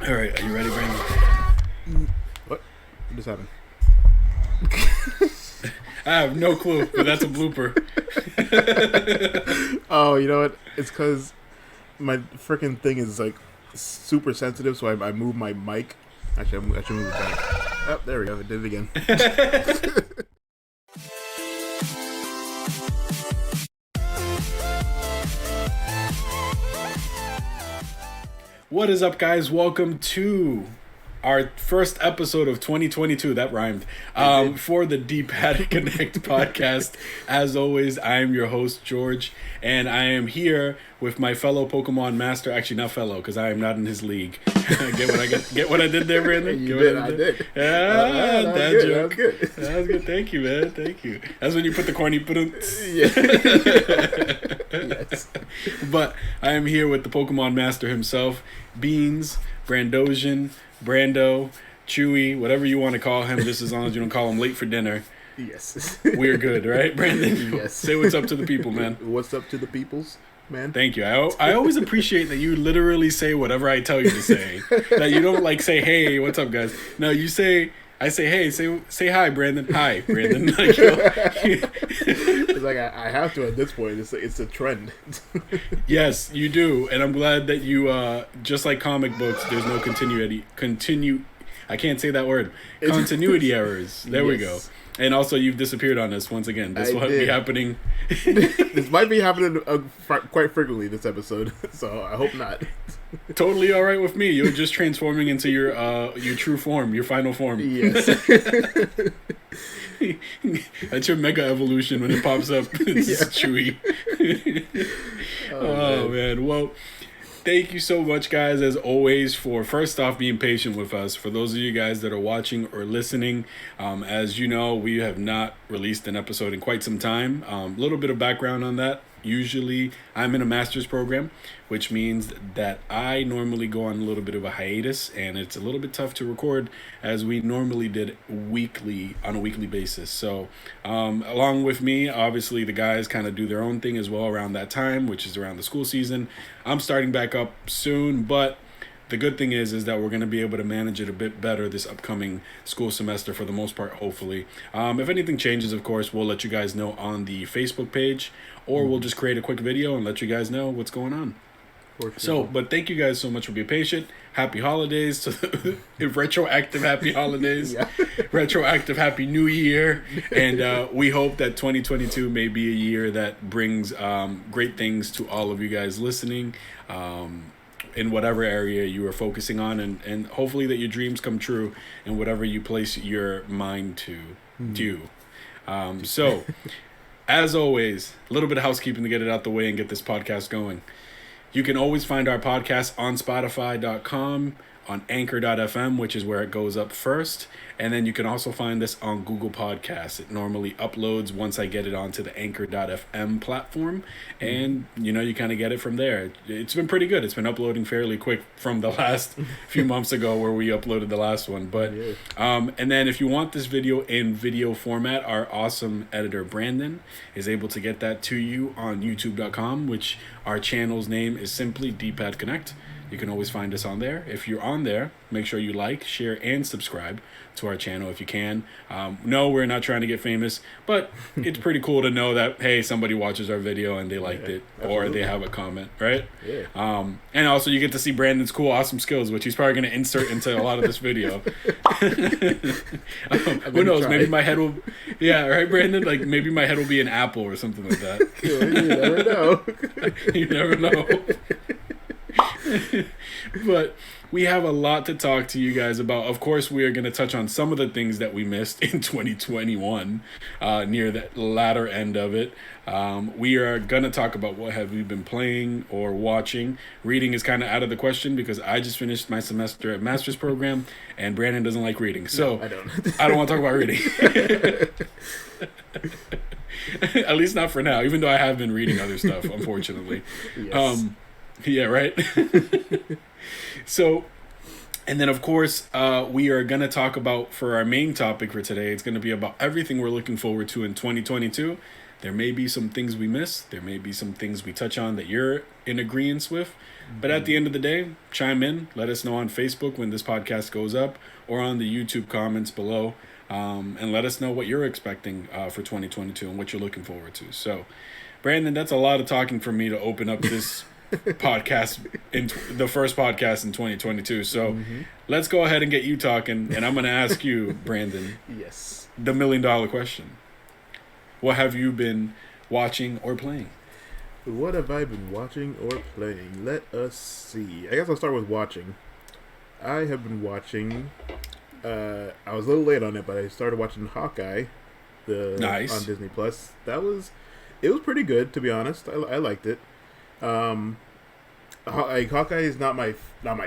All right, are you ready, Brandon? What just happened? I have no clue, but that's a blooper. Oh, you know what? It's because my freaking thing is like super sensitive, so I move my mic. Actually, I should move it back. Oh, there we go. I did it again. What is up, guys? Welcome to our first episode of 2022. That rhymed. For the Deep Attic Connect podcast. As always, I am your host, George, and I am here with my fellow Pokemon master. Actually, not fellow, because I am not in his league. Get what I did there, Brandon? You did. I did. Yeah, that good, joke. That was good. That was good. Thank you, man. Thank you. That's when you put the corny Yeah. Yes. But I am here with the Pokemon master himself, Beans, Brandosian, Brando, Chewy, whatever you want to call him, just as long as you don't call him late for dinner. Yes. We're good, right, Brandon? Yes. Say what's up to the people, man. What's up to the peoples, man? Thank you. I always appreciate that you literally say whatever I tell you to say. That you don't like say, hey, what's up, guys? No, you say... I say, hey, say hi, Brandon. Hi, Brandon. Like, It's like I have to at this point. It's a trend. Yes, you do, and I'm glad that you, just like comic books, there's no I can't say that word. Continuity errors. There we go. Yes. And also, you've disappeared on us once again. This will be happening. This might be happening quite frequently this episode, so I hope not. Totally all right with me. You're just transforming into your true form, your final form. Yes. That's your mega evolution when it pops up. It's Chewy. Oh, man. Well, thank you so much, guys, as always, for first off being patient with us. For those of you guys that are watching or listening, as you know, we have not released an episode in quite some time. A little bit of background on that. Usually, I'm in a master's program, which means that I normally go on a little bit of a hiatus, and it's a little bit tough to record as we normally did on a weekly basis. So, along with me, obviously, the guys kind of do their own thing as well around that time, which is around the school season. I'm starting back up soon, but the good thing is that we're going to be able to manage it a bit better this upcoming school semester for the most part, hopefully. If anything changes, of course, we'll let you guys know on the Facebook page, or we'll just create a quick video and let you guys know what's going on. So, but thank you guys so much for being patient. Happy holidays. Retroactive happy holidays. Yeah. Retroactive happy new year. And we hope that 2022 may be a year that brings great things to all of you guys listening. In whatever area you are focusing on, and hopefully that your dreams come true in whatever you place your mind to do. So, as always, a little bit of housekeeping to get it out the way and get this podcast going. You can always find our podcast on Spotify.com, on Anchor.fm, which is where it goes up first. And then you can also find this on Google Podcasts. It normally uploads once I get it onto the Anchor.fm platform. And, you kind of get it from there. It's been pretty good. It's been uploading fairly quick from the last few months ago where we uploaded the last one. But and then if you want this video in video format, our awesome editor, Brandon, is able to get that to you on YouTube.com, which our channel's name is simply Deep Attic Connect. You can always find us on there. If you're on there, make sure you like, share, and subscribe to our channel if you can. No, we're not trying to get famous, but it's pretty cool to know that, hey, somebody watches our video and they liked it, or they have a comment, right? Yeah. And also you get to see Brandon's cool, awesome skills, which he's probably going to insert into a lot of this video. Who knows? Maybe my head will... Yeah, right, Brandon? Like, maybe my head will be an apple or something like that. You never know. You never know. But we have a lot to talk to you guys about. Of course, we are going to touch on some of the things that we missed in 2021, near the latter end of it. We are going to talk about what have we been playing or watching. Reading is kind of out of the question because I just finished my semester at master's program, and Brandon doesn't like reading. So no, I don't. I don't want to talk about reading. At least not for now, even though I have been reading other stuff, unfortunately. Yes. Yeah, right? So, and then, of course, we are going to talk about, for our main topic for today, it's going to be about everything we're looking forward to in 2022. There may be some things we miss. There may be some things we touch on that you're in agreement with. But at the end of the day, chime in. Let us know on Facebook when this podcast goes up or on the YouTube comments below. And let us know what you're expecting for 2022 and what you're looking forward to. So, Brandon, that's a lot of talking for me to open up this podcast, in the first podcast in 2022. So let's go ahead and get you talking. And I'm going to ask you, Brandon, yes, the $1 million question. What have you been watching or playing? What have I been watching or playing? Let us see. I guess I'll start with watching. I have been watching. I was a little late on it, but I started watching Hawkeye, on Disney Plus. It was pretty good, to be honest. I liked it. Hawkeye is not my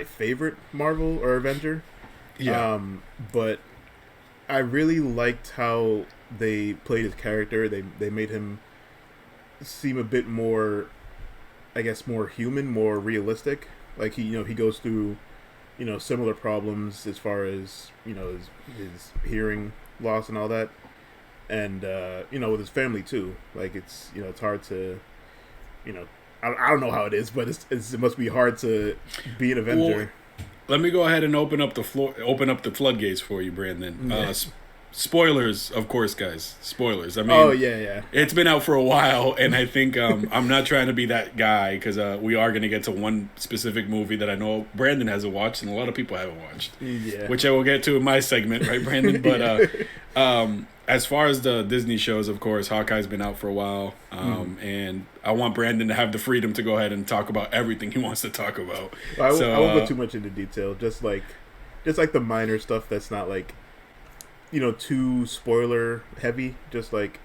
favorite Marvel or Avenger. Yeah. But I really liked how they played his character. They made him seem a bit more, I guess, more human, more realistic. Like he goes through, similar problems as far as, his hearing loss and all that. And, with his family too. Like it's hard to, I don't know how it is, but it must be hard to be an Avenger. Well, let me go ahead and open up the floodgates for you, Brandon. Yeah. Spoilers, of course, guys. Spoilers. I mean, oh yeah. It's been out for a while, and I think I'm not trying to be that guy because we are going to get to one specific movie that I know Brandon hasn't watched and a lot of people haven't watched. Yeah. Which I will get to in my segment, right, Brandon? But as far as the Disney shows, of course, Hawkeye's been out for a while, and I want Brandon to have the freedom to go ahead and talk about everything he wants to talk about. I won't go too much into detail. Just like the minor stuff that's not like, too spoiler heavy. Just like,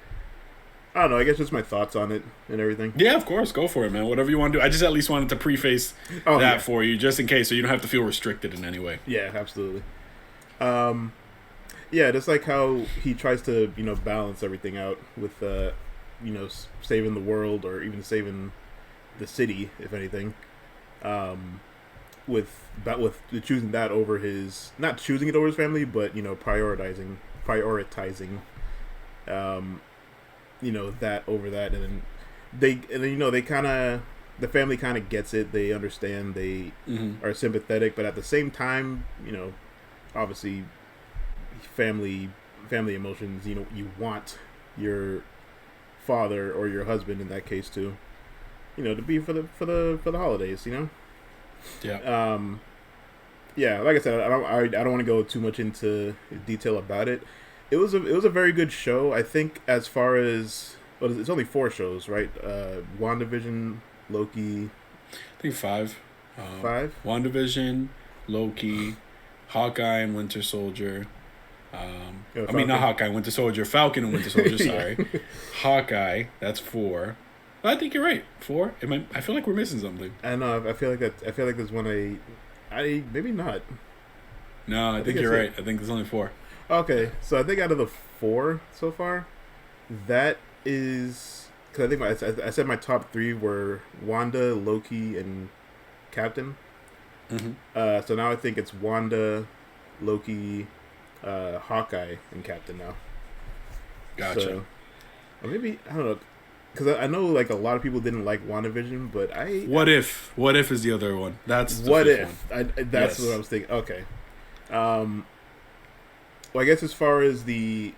I don't know. I guess just my thoughts on it and everything. Yeah, of course, go for it, man. Whatever you want to do. I just at least wanted to preface that for you, just in case, so you don't have to feel restricted in any way. Yeah, absolutely. Yeah, just like how he tries to, balance everything out with, saving the world or even saving the city, if anything. With choosing that over not choosing it over his family, but, prioritizing, that over that. And then they kind of, the family kind of gets it. They understand. They are sympathetic, but at the same time, obviously, family emotions. You want your father or your husband in that case to, to be for the holidays. Yeah. Yeah. Like I said, I don't want to go too much into detail about it. It was a very good show. I think as far as it's only 4 shows, right? WandaVision, Loki. I think 5. 5. WandaVision, Loki, Hawkeye and Winter Soldier. Yeah, I mean, not Hawkeye, Winter Soldier. Falcon and Winter Soldier, sorry. Yeah. Hawkeye, that's 4. I think you're right. 4? I feel like we're missing something. I know. I feel like there's one I maybe not. No, I think you're right. I think there's only 4. Okay, so I think out of the 4 so far, that is because I think I said my top 3 were Wanda, Loki, and Captain. So now I think it's Wanda, Loki, Hawkeye, and Captain now. Gotcha. So, or maybe I don't know, because I know like a lot of people didn't like WandaVision, but What if is the other one? That's the what 5th if one. That's what I was thinking. Okay. Well, I guess as far as the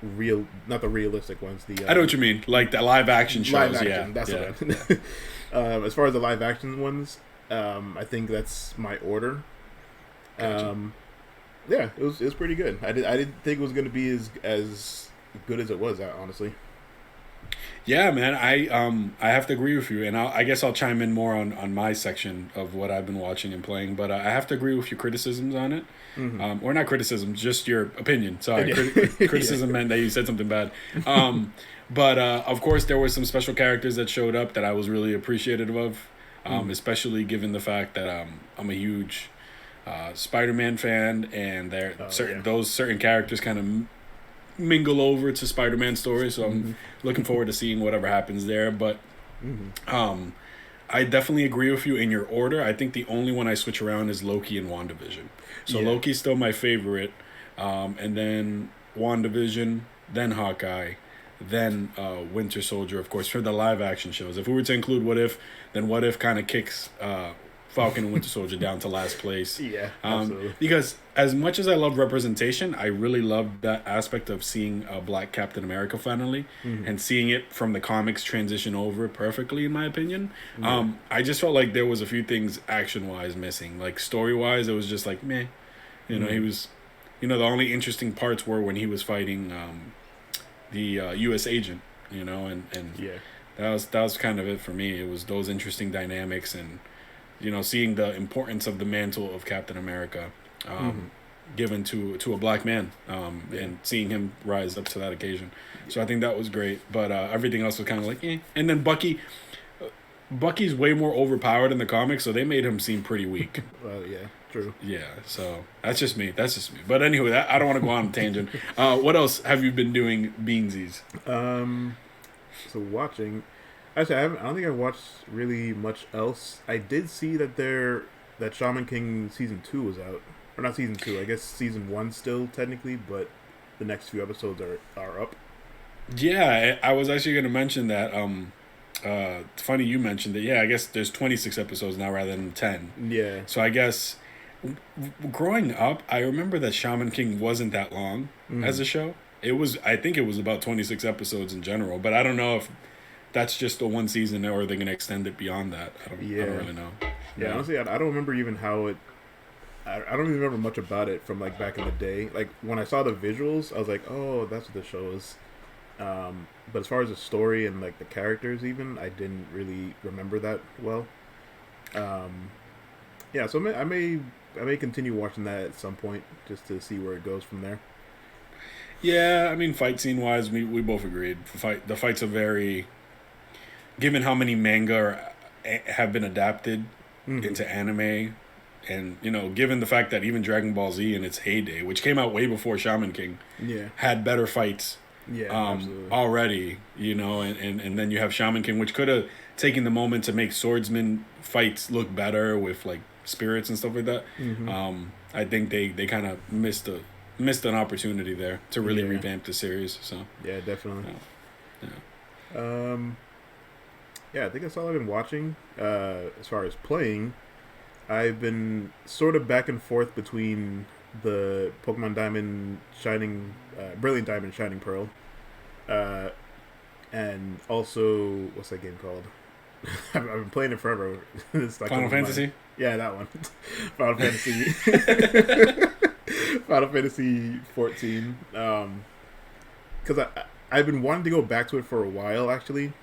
real, not the realistic ones. I know what you mean, like the live action shows. Live action, that's what I meant. As far as the live action ones, I think that's my order. Gotcha. Yeah, it was pretty good. I didn't think it was going to be as good as it was, honestly. Yeah, man, I have to agree with you, and I guess I'll chime in more on my section of what I've been watching and playing. But I have to agree with your criticisms on it, or not criticism, just your opinion. Sorry, criticism meant that you said something bad. But of course, there were some special characters that showed up that I was really appreciative of, especially given the fact that I'm a huge Spider-Man fan, and those certain characters kind of mingle over to Spider-Man stories, so I'm looking forward to seeing whatever happens there. But I definitely agree with you in your order. I think the only one I switch around is Loki and WandaVision. So Loki's still my favorite, and then WandaVision, then Hawkeye, then Winter Soldier, of course, for the live action shows. If we were to include What If, then What If kind of kicks Falcon and Winter Soldier down to last place. Yeah, absolutely. Because as much as I love representation, I really love that aspect of seeing a black Captain America finally, and seeing it from the comics transition over perfectly, in my opinion. I just felt like there was a few things action-wise missing. Like, story-wise, it was just like, meh. You know, he was... You know, the only interesting parts were when he was fighting the U.S. agent, you know, and Yeah. that was kind of it for me. It was those interesting dynamics and, you know, seeing the importance of the mantle of Captain America given to a black man, and seeing him rise up to that occasion. So I think that was great. But everything else was kind of like, eh. And then Bucky's way more overpowered in the comics, so they made him seem pretty weak. Well, yeah, true. Yeah, so that's just me. But anyway, I don't want to go on a tangent. What else have you been doing, Beansies? So watching, actually, I don't think I watched really much else. I did see that Shaman King season 2 was out, or not season 2. I guess season 1 still technically, but the next few episodes are up. Yeah, I was actually going to mention that. It's funny you mentioned it. Yeah, I guess there's 26 episodes now rather than 10. Yeah. So I guess growing up, I remember that Shaman King wasn't that long as a show. I think it was about 26 episodes in general, but I don't know if that's just the one season or they're going to extend it beyond that. I don't really know. Yeah, honestly, I don't remember even how it... I don't even remember much about it from, like, back in the day. Like, when I saw the visuals, I was like, oh, that's what the show is. But as far as the story and, like, the characters even, I didn't really remember that well. Yeah, so I may continue watching that at some point just to see where it goes from there. Yeah, I mean, fight scene wise, we both agreed. The fights are very... Given how many manga have been adapted into anime, and, you know, given the fact that even Dragon Ball Z in its heyday, which came out way before Shaman King, had better fights already, you know, and then you have Shaman King, which could have taken the moment to make swordsman fights look better with, like, spirits and stuff like that. I think they kind of missed an opportunity there to really revamp the series. So yeah, definitely. Yeah, I think that's all I've been watching. As far as playing, I've been sort of back and forth between the Pokemon Diamond Shining, Brilliant Diamond Shining Pearl, and also, what's that game called? I've been playing it forever. It's like Final Fantasy? Yeah, that one. Final Fantasy. Final Fantasy 14. Because I've been wanting to go back to it for a while, actually.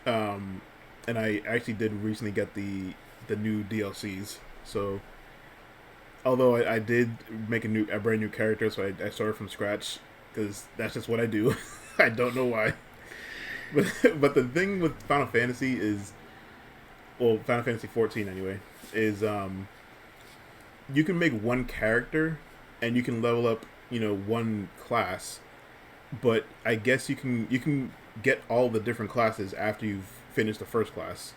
And I actually did recently get the new DLCs. So, although I did make a brand new character, so I started from scratch because that's just what I do. I don't know why. But the thing with Final Fantasy is, well, Final Fantasy 14 anyway, is you can make one character and you can level up, you know, one class, but I guess you can get all the different classes after you've finished the first class.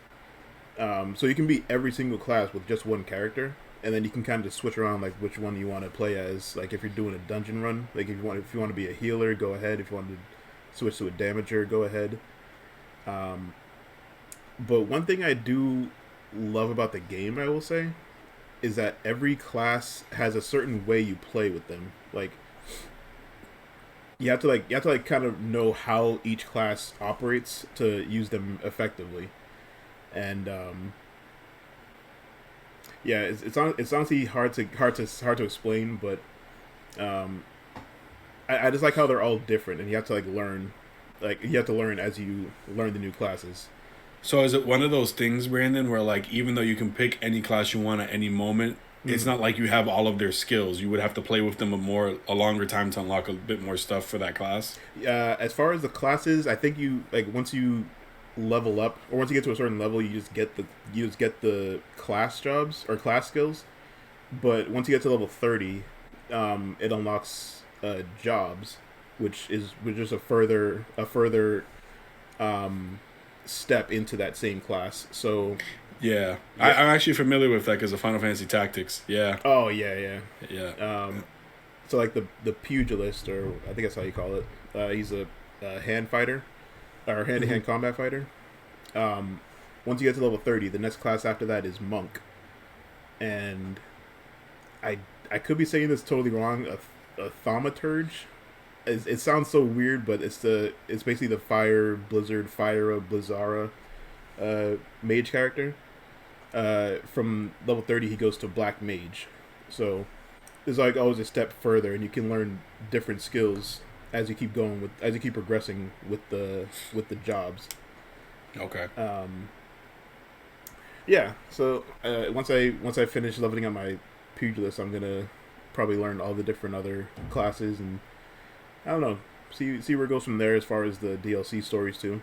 So you can be every single class with just one character, and then you can kind of just switch around like which one you want to play as. Like if you're doing a dungeon run, like if you want to be a healer, go ahead. If you want to switch to a damager, go ahead. But one thing I do love about the game, I will say, is that every class has a certain way you play with them. Like you have to kind of know how each class operates to use them effectively. And yeah, it's honestly hard to explain, but I just like how they're all different, and you have to learn as you learn the new classes. So is it one of those things, Brandon, where like even though you can pick any class you want at any moment, it's not like you have all of their skills. You would have to play with them a longer time to unlock a bit more stuff for that class. As far as the classes, I think you once you level up, or once you get to a certain level, you just get the class jobs or class skills. But once you get to level 30, it unlocks jobs, which is just a further step into that same class. So yeah. I'm actually familiar with that because of Final Fantasy Tactics. Yeah. Oh yeah. Yeah. So like the pugilist, or I think that's how you call it. He's a hand fighter or hand-to-hand combat fighter. Once you get to level 30, the next class after that is monk, and I could be saying this totally wrong. A thaumaturge. It sounds so weird, but it's basically the Fire Blizzard Fyra Blizzara mage character. From level 30, he goes to Black Mage, so there's like always a step further, and you can learn different skills as you keep progressing with the jobs. Okay. Yeah. So once I finish leveling up my pugilist, I'm gonna probably learn all the different other classes, and I don't know, see where it goes from there as far as the DLC stories too.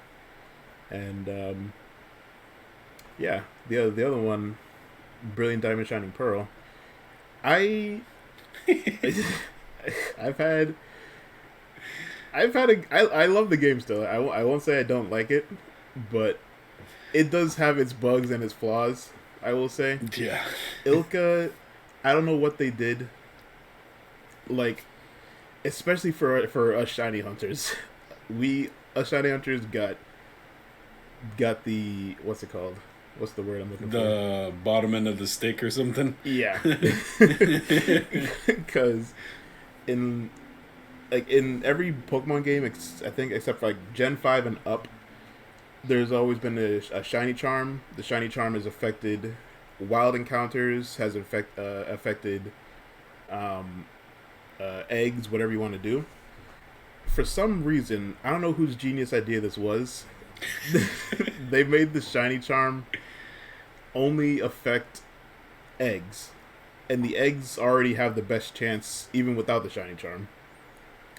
And yeah, the other one, Brilliant Diamond Shining Pearl. I love the game still. I won't say I don't like it, but it does have its bugs and its flaws, I will say. Yeah. Ilka, I don't know what they did. Like, especially for us shiny hunters. Us shiny hunters got the, what's it called? What's the word I'm looking for? The bottom end of the stick or something? Yeah. Because in every Pokemon game, I think except for like Gen 5 and up, there's always been a shiny charm. The shiny charm has affected wild encounters, has affected eggs, whatever you want to do. For some reason, I don't know whose genius idea this was. They made the shiny charm only affect eggs, and the eggs already have the best chance even without the shiny charm.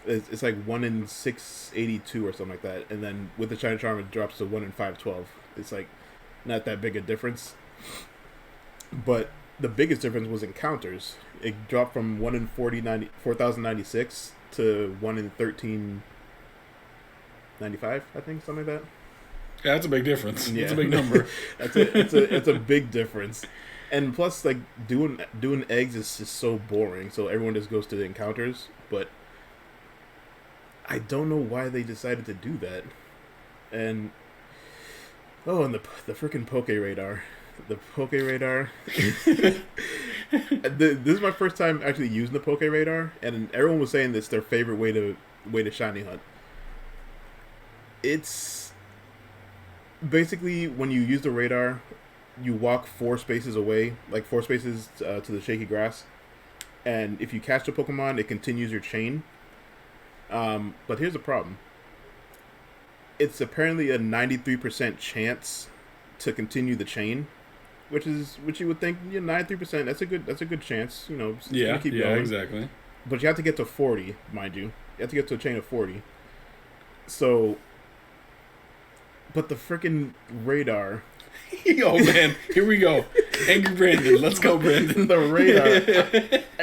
It's like 1 in 682 or something like that, and then with the shiny charm it drops to 1 in 512. It's like not that big a difference, but the biggest difference was encounters. It dropped from 1 in 4096 to 1 in 1395, I think, something like that. Yeah, that's a big difference. Yeah. That's a big number. It's a big difference, and plus, like doing eggs is just so boring. So everyone just goes to the encounters, but I don't know why they decided to do that. And and the freaking Poke Radar, this is my first time actually using the Poke Radar, and everyone was saying this their favorite way to shiny hunt. It's basically when you use the radar, you walk 4 spaces away, like 4 spaces to the shaky grass, and if you catch the Pokemon, it continues your chain. But here's the problem. It's apparently a 93% chance to continue the chain, which you would think, 93%. That's a good chance. Yeah, keep going. Exactly. But you have to get to 40, mind you. You have to get to a chain of 40. So, but the freaking radar. Oh man, here we go. Angry Brandon, let's go, Brandon. The radar,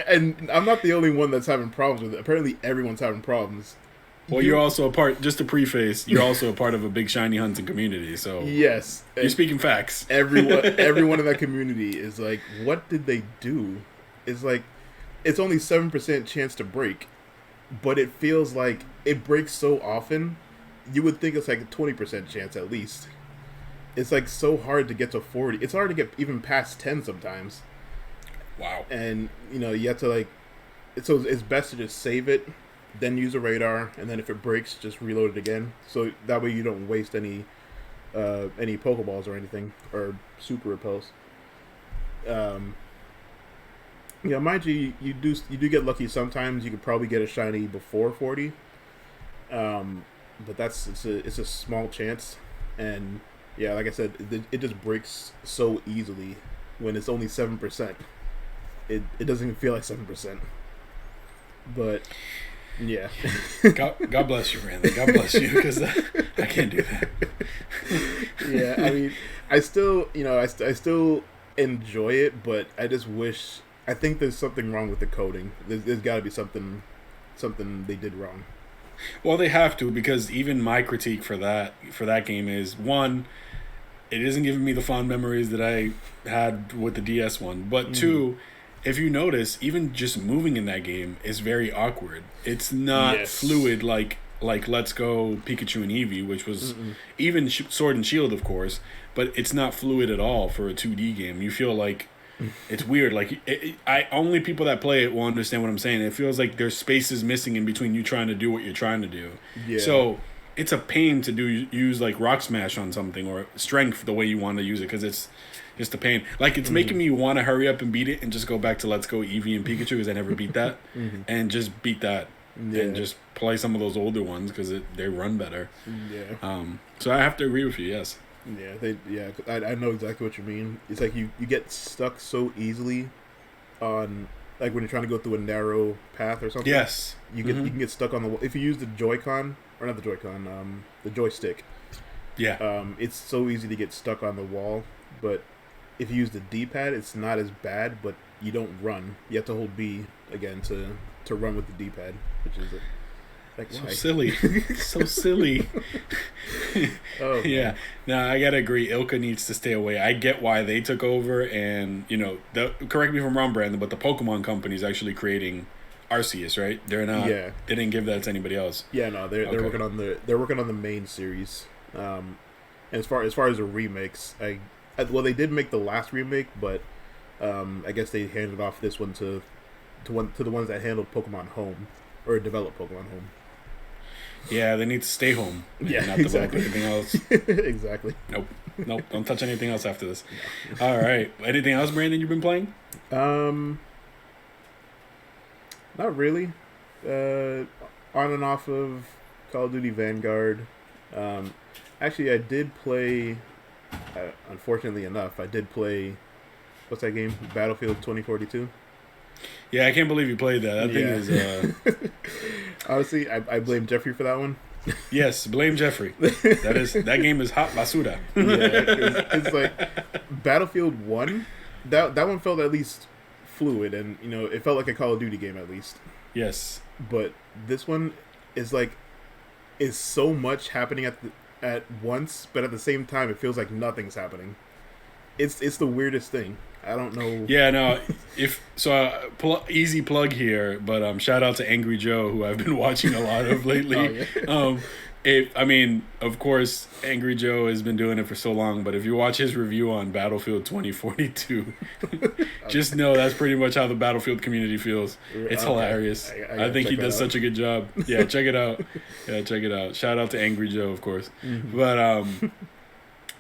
and I'm not the only one that's having problems with it. Apparently, everyone's having problems. Well, you're also a part. Just to preface, you're also a part of a big shiny hunting community. So yes, you're speaking facts. Everyone in that community is like, "What did they do?" It's like, it's only 7% chance to break, but it feels like it breaks so often. You would think it's like a 20% chance at least. It's like so hard to get to 40. It's hard to get even past 10 sometimes. Wow. And you have to like, so it's best to just save it, then use a radar, and then if it breaks, just reload it again. So that way you don't waste any Pokeballs or anything, or super repels. Mind you, you do get lucky sometimes. You could probably get a shiny before 40. But it's a small chance, and yeah, like I said, it just breaks so easily when it's only 7%. It doesn't even feel like 7%. But yeah, God bless you, Brandon. God bless you, because I can't do that. Yeah, I mean, I still I still enjoy it, but I just wish. I think there's something wrong with the coding. There's got to be something they did wrong. Well, they have to, because even my critique for that game is, one, it isn't giving me the fond memories that I had with the DS one. But two, if you notice, even just moving in that game is very awkward. It's not fluid like like Let's Go Pikachu and Eevee, which was even Sword and Shield, of course, but it's not fluid at all for a 2D game. You feel like it's weird. Like I only people that play it will understand what I'm saying. It feels like there's spaces missing in between you trying to do what you're trying to do. Yeah. So it's a pain to use like Rock Smash on something or Strength the way you want to use it because it's just a pain. Like it's making me want to hurry up and beat it and just go back to Let's Go Eevee and Pikachu because I never beat that and just beat that and just play some of those older ones because they run better. Yeah. So I have to agree with you. Yes. Yeah, I know exactly what you mean. It's like you get stuck so easily on, like when you're trying to go through a narrow path or something. Yes. You can get stuck on the wall. If you use the Joy-Con, or not the Joy-Con, the joystick. Yeah. It's so easy to get stuck on the wall, but if you use the D-pad, it's not as bad, but you don't run. You have to hold B again to run with the D-pad, which is like so why? silly. So silly. Oh, yeah. No, I gotta agree. Ilka needs to stay away. I get why they took over, and correct me if I'm wrong, Brandon, but the Pokemon company is actually creating Arceus, right? They're not. Yeah. They didn't give that to anybody else. Yeah, no, they're working on the main series. And as far as the remakes, they did make the last remake, but I guess they handed off this one to the ones that handled Pokemon Home or developed Pokemon Home. Yeah, they need to stay home. Yeah, not exactly. develop anything else. Exactly. Nope. Don't touch anything else after this. No. All right. Anything else, Brandon? You've been playing? Not really. On and off of Call of Duty Vanguard. Actually, I did play. Unfortunately enough, I did play. What's that game? Battlefield 2042. Yeah, I can't believe you played that. That thing is. Honestly, I blame Jeffrey for that one. Yes, blame Jeffrey. That game is hot basura. Yeah, it's like Battlefield 1. That one felt at least fluid, and it felt like a Call of Duty game at least. Yes. But this one is so much happening at once, but at the same time, it feels like nothing's happening. It's the weirdest thing. I don't know. Yeah, no. Easy plug here, but shout out to Angry Joe, who I've been watching a lot of lately. Oh, yeah. Of course, Angry Joe has been doing it for so long, but if you watch his review on Battlefield 2042, just know that's pretty much how the Battlefield community feels. It's hilarious. I think he does such a good job. Yeah, check it out. Shout out to Angry Joe, of course. Mm-hmm. But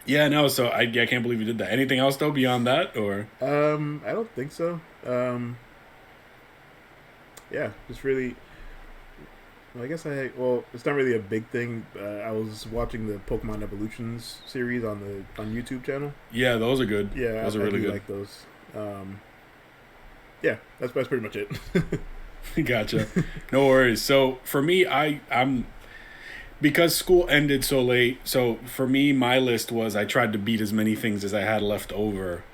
yeah, no. So I can't believe you did that. Anything else though beyond that, or? I don't think so. Yeah, just really. Well, I guess it's not really a big thing. I was watching the Pokemon Evolutions series on YouTube channel. Yeah, those are good. Yeah, those are really good. I like those. Yeah, that's pretty much it. Gotcha. No worries. So for me, I'm because school ended so late. So for me, my list was I tried to beat as many things as I had left over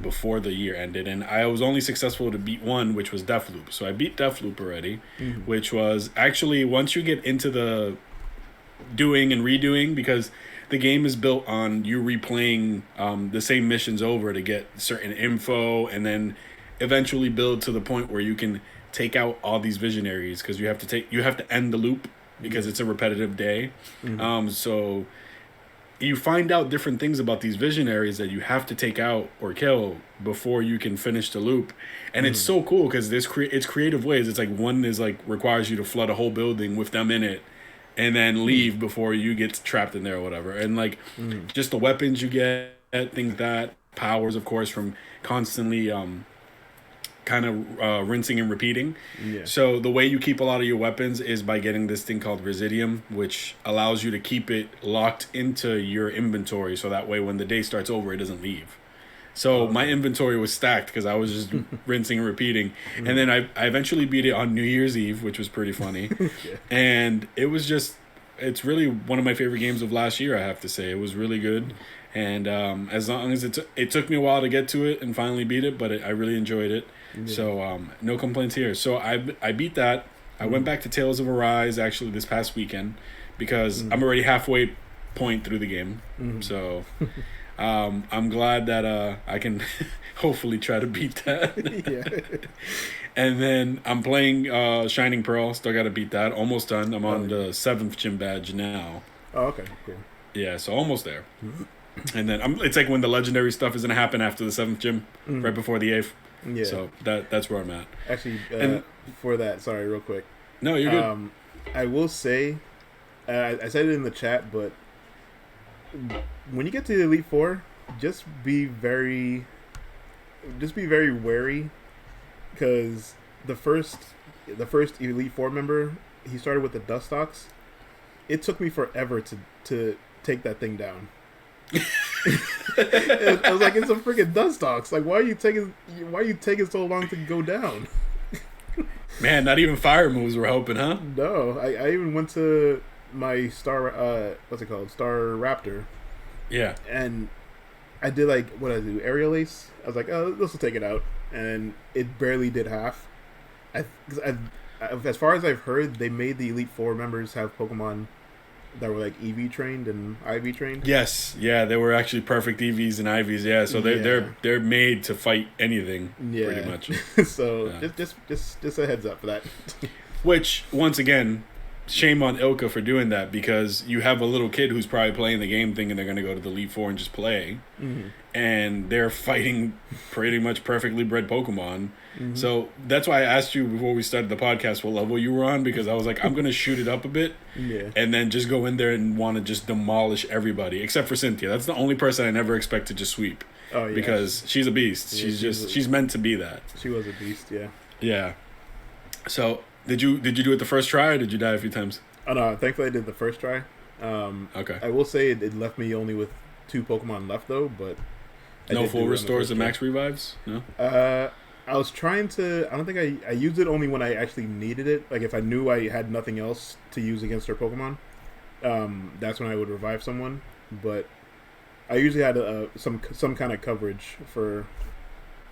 before the year ended, and I was only successful to beat one, which was Deathloop. So I beat Deathloop already, which was actually once you get into the doing and redoing, because the game is built on you replaying the same missions over to get certain info, and then eventually build to the point where you can take out all these visionaries because you have to end the loop because it's a repetitive day. So you find out different things about these visionaries that you have to take out or kill before you can finish the loop. And it's so cool because it's creative ways. It's like one is like requires you to flood a whole building with them in it and then leave before you get trapped in there or whatever. And like just the weapons you get, things that powers, of course, from constantly kind of rinsing and repeating. Yeah. So the way you keep a lot of your weapons is by getting this thing called Residium, which allows you to keep it locked into your inventory so that way when the day starts over, it doesn't leave. So my inventory was stacked because I was just rinsing and repeating. And then I eventually beat it on New Year's Eve, which was pretty funny. Yeah. And it's really one of my favorite games of last year, I have to say. It was really good. And as long as it took me a while to get to it and finally beat it, but I really enjoyed it. Yeah. So no complaints here. So I beat that. I went back to Tales of Arise actually this past weekend because I'm already halfway point through the game. So I'm glad that I can hopefully try to beat that. Yeah. And then I'm playing Shining Pearl. Still got to beat that. Almost done. I'm on the 7th gym badge now. Oh, okay, cool. Yeah, so almost there. And then it's like when the legendary stuff is gonna happen after the 7th gym, right before the 8th. Yeah. So that's where I'm at. Actually, And- for that, sorry, real quick. No, you're good. I will say, I said it in the chat, but when you get to the Elite Four, just be very wary, because the first Elite Four member, he started with the Dust Ox. It took me forever to take that thing down. I was like, it's a freaking Dust Ox. Like, why are you taking so long to go down? Man, not even fire moves were helping, huh? No, I even went to my what's it called? Star Raptor. Yeah. And I did what did I do? Aerial Ace? I was like, oh, this will take it out. And it barely did half. As far as I've heard, they made the Elite Four members have Pokemon that were like EV trained and IV trained. Yes, yeah, they were actually perfect EVs and IVs. Yeah, so they're made to fight anything, pretty much. So yeah. just a heads up for that. Which, once again, shame on Ilka for doing that, because you have a little kid who's probably playing the game thinking they're going to go to the Elite Four and just play, and they're fighting pretty much perfectly bred Pokemon. So that's why I asked you before we started the podcast what level you were on, because I was like, I'm going to shoot it up a bit and then just go in there and want to just demolish everybody, except for Cynthia. That's the only person I never expect to just sweep. Oh, yeah. Because she's a beast. Yeah, she's meant to be that. She was a beast, yeah. Yeah. So did you do it the first try, or did you die a few times? Oh, no, thankfully I did the first try. Okay. I will say it left me only with 2 Pokemon left, though, but... No full restores and max revives? No? I was trying to... I don't think I used it only when I actually needed it. Like, if I knew I had nothing else to use against her Pokemon, that's when I would revive someone. But I usually had some kind of coverage for...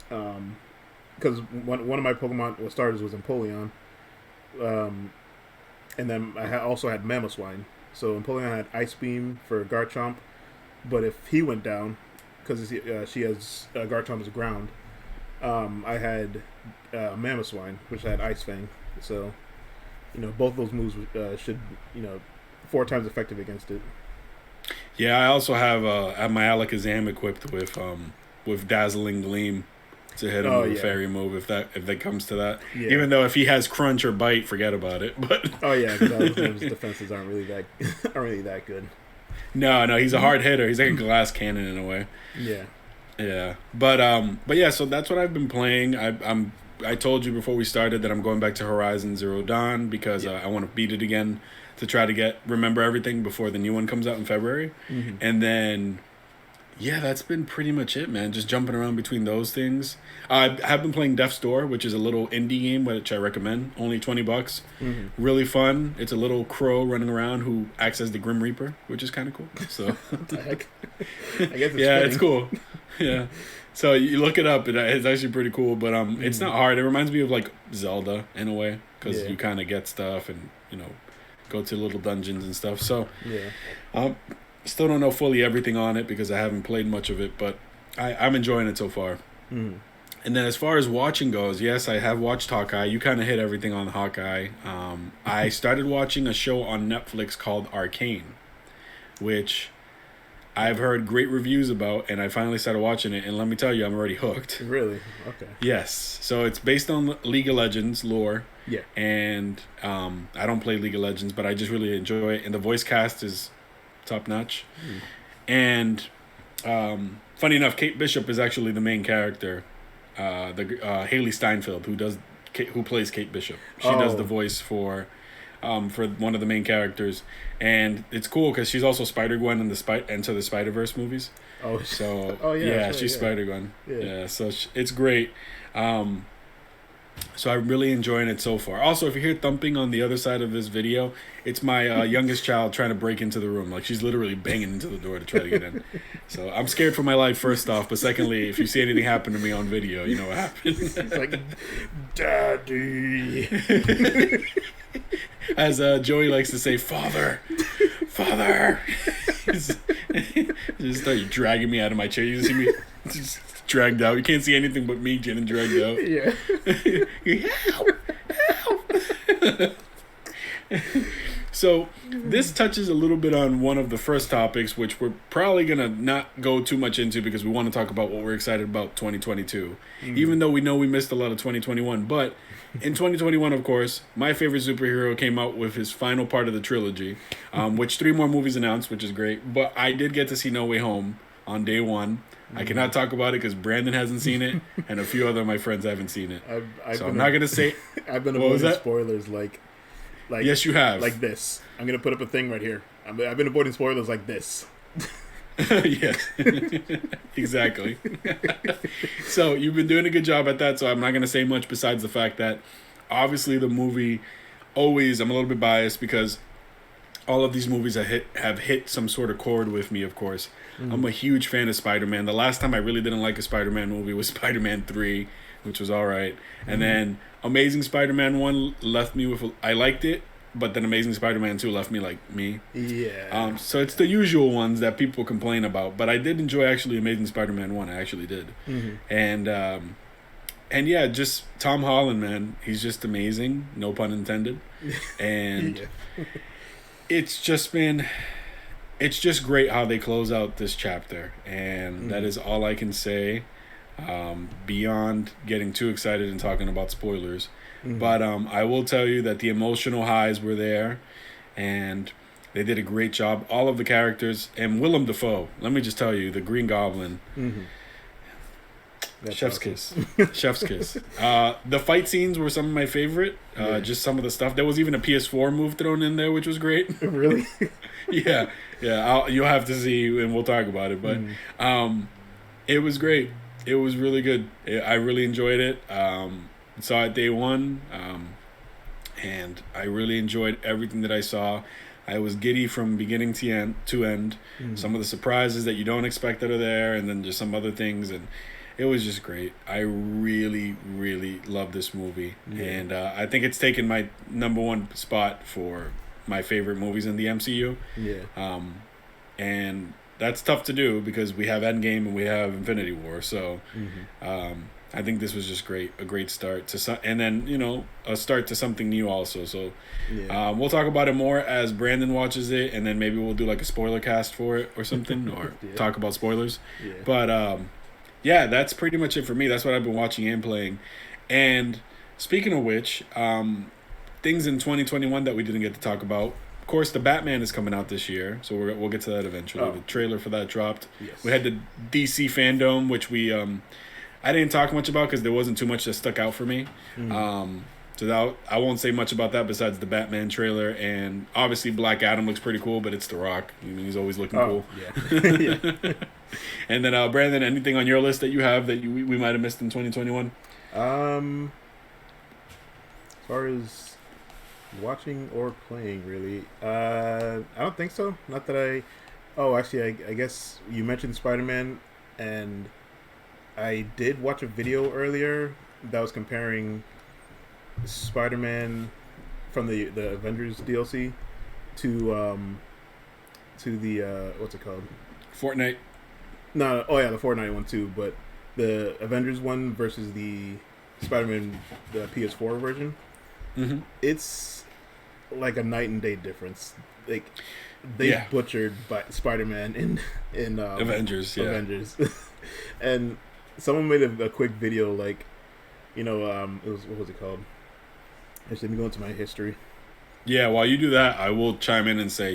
Because one of my Pokemon starters was Empoleon. And then I also had Mamoswine. So Empoleon had Ice Beam for Garchomp. But if he went down, because she has Garchomp as ground, I had Mamoswine, which had Ice Fang. So, both those moves should, 4 times effective against it. Yeah, I also have my Alakazam equipped with Dazzling Gleam to hit him with a fairy move if that comes to that. Yeah. Even though if he has Crunch or Bite, forget about it. But because his defenses aren't really that good. No, he's a hard hitter. He's like a glass cannon in a way. Yeah. Yeah. But yeah, so that's what I've been playing. I told you before we started that I'm going back to Horizon Zero Dawn because I want to beat it again to try to remember everything before the new one comes out in February. And then that's been pretty much it, man. Just jumping around between those things. I have been playing Death's Door, which is a little indie game, which I recommend. Only $20. Really fun. It's a little crow running around who acts as the Grim Reaper, which is kind of cool. So, what the heck? I guess it's cool. Yeah. So you look it up. It's actually pretty cool, but it's not hard. It reminds me of like Zelda in a way, because you kind of get stuff and go to little dungeons and stuff. So still don't know fully everything on it because I haven't played much of it, but I'm enjoying it so far. And then as far as watching goes, yes, I have watched Hawkeye. You kind of hit everything on Hawkeye. I started watching a show on Netflix called Arcane, which I've heard great reviews about, and I finally started watching it, and let me tell you, I'm already hooked. Really? Okay. Yes. So it's based on League of Legends lore. Yeah. And I don't play League of Legends, but I just really enjoy it, and the voice cast is top notch. And funny enough, Kate Bishop is actually the main character. Haley Steinfeld, who plays Kate Bishop. She does the voice for one of the main characters, and it's cool because she's also Spider-Gwen in the Into the Spider-Verse movies. Oh, so she's Spider-Gwen. Yeah, so it's great. So I'm really enjoying it so far. Also, if you hear thumping on the other side of this video, it's my youngest child trying to break into the room. Like, she's literally banging into the door to try to get in. So I'm scared for my life, first off. But secondly, if you see anything happen to me on video, you know what happened. It's like, Daddy. As Joey likes to say, Father. Just start dragging me out of my chair. You see me just dragged out. You can't see anything but me getting dragged out. Yeah. Help! So this touches a little bit on one of the first topics, which we're probably going to not go too much into because we want to talk about what we're excited about 2022. Even though we know we missed a lot of 2021. But in 2021, of course, my favorite superhero came out with his final part of the trilogy, which 3 more movies announced, which is great. But I did get to see No Way Home on day 1. I cannot talk about it because Brandon hasn't seen it, and a few other of my friends haven't seen it. I'm not going to say... I've been avoiding spoilers like yes, you have. Like this. I'm going to put up a thing right here. I've been avoiding spoilers like this. Yes, exactly. So you've been doing a good job at that, so I'm not going to say much besides the fact that obviously the movie always, I'm a little bit biased because all of these movies have hit some sort of chord with me, of course. I'm a huge fan of Spider-Man. The last time I really didn't like a Spider-Man movie was Spider-Man 3, which was all right. And then Amazing Spider-Man 1 left me with... I liked it, but then Amazing Spider-Man 2 left me like, me. Yeah. So it's the usual ones that people complain about. But I did enjoy actually Amazing Spider-Man 1. I actually did. And yeah, just Tom Holland, man. He's just amazing. No pun intended. And it's just been... It's just great how they close out this chapter. And that is all I can say. Beyond getting too excited and talking about spoilers. But I will tell you that the emotional highs were there, and they did a great job. All of the characters, and Willem Dafoe, let me just tell you, the Green Goblin, chef's kiss. Chef's kiss. The fight scenes were some of my favorite, just some of the stuff. There was even a PS4 move thrown in there, which was great. Really? Yeah. You'll have to see, and we'll talk about it. But it was great. It was really good. I really enjoyed it. Saw it day 1, and I really enjoyed everything that I saw. I was giddy from beginning to end. Some of the surprises that you don't expect that are there, and then just some other things, and it was just great. I really, really love this movie, and I think it's taken my number 1 spot for my favorite movies in the MCU. And that's tough to do because we have Endgame and we have Infinity War. So I think this was just great, a great start to and then, a start to something new also. So we'll talk about it more as Brandon watches it, and then maybe we'll do like a spoiler cast for it or something, or talk about spoilers. But yeah, that's pretty much it for me. That's what I've been watching and playing. And speaking of which, things in 2021 that we didn't get to talk about. Of course, the Batman is coming out this year, so we'll get to that eventually. The trailer for that dropped. We had the DC fandom, which I didn't talk much about because there wasn't too much that stuck out for me. So I won't say much about that besides the Batman trailer. And obviously Black Adam looks pretty cool, but it's The Rock. I mean, he's always looking cool. Yeah. And then Brandon, anything on your list that you have that we might have missed in 2021? As far as watching or playing, really, I don't think so. Not that I guess you mentioned Spider-Man, and I did watch a video earlier that was comparing Spider-Man from the Avengers DLC to the what's it called? Fortnite. No, the Fortnite one too, but the Avengers one versus the Spider-Man, the PS4 version. It's like a night and day difference. Like they butchered Spider-Man in Avengers, and someone made a quick video, like, it was, what was it called? Actually, let me go into my history. Yeah, while you do that, I will chime in and say,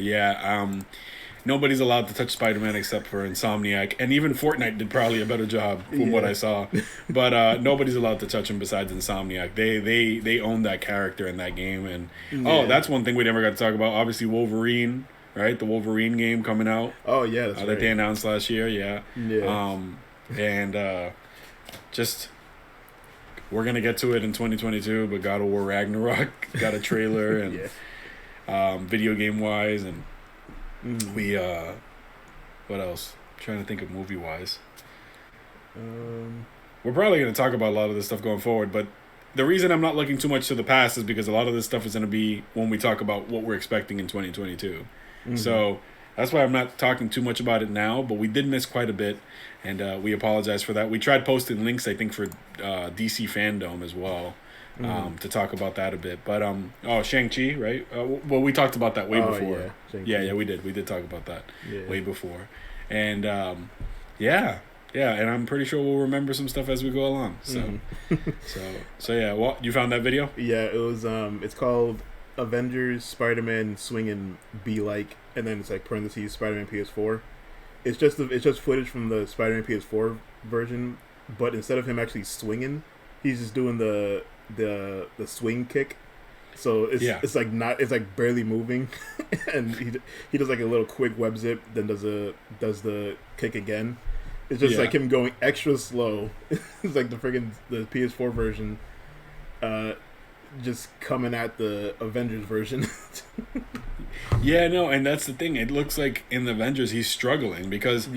nobody's allowed to touch Spider-Man except for Insomniac, and even Fortnite did probably a better job from what I saw. But nobody's allowed to touch him besides Insomniac. They own that character in that game, and that's one thing we never got to talk about. Obviously, Wolverine, right? The Wolverine game coming out. Oh yeah, that's right. That they announced last year. Yeah. Just we're gonna get to it in 2022, but God of War Ragnarok got a trailer and video game wise, and we what else? I'm trying to think of movie wise. We're probably gonna talk about a lot of this stuff going forward, but the reason I'm not looking too much to the past is because a lot of this stuff is gonna be when we talk about what we're expecting in 2022. So that's why I'm not talking too much about it now. But we did miss quite a bit, and we apologize for that. We tried posting links, I think, for DC Fandom as well. To talk about that a bit, but Shang-Chi, right? Well, we talked about that way before. Yeah, we did talk about that way before, and yeah, and I'm pretty sure we'll remember some stuff as we go along. So, so yeah. Well, you found that video? Yeah, it was. It's called Avengers Spider-Man Swinging Be Like, and then it's like parentheses Spider-Man PS4. It's just footage from the Spider-Man PS4 version, but instead of him actually swinging, he's just doing the swing kick. So it's like barely moving, and he does like a little quick web zip, then does the kick again. It's just like him going extra slow. It's like the PS4 version, just coming at the Avengers version. Yeah, no, and that's the thing. It looks like in the Avengers he's struggling because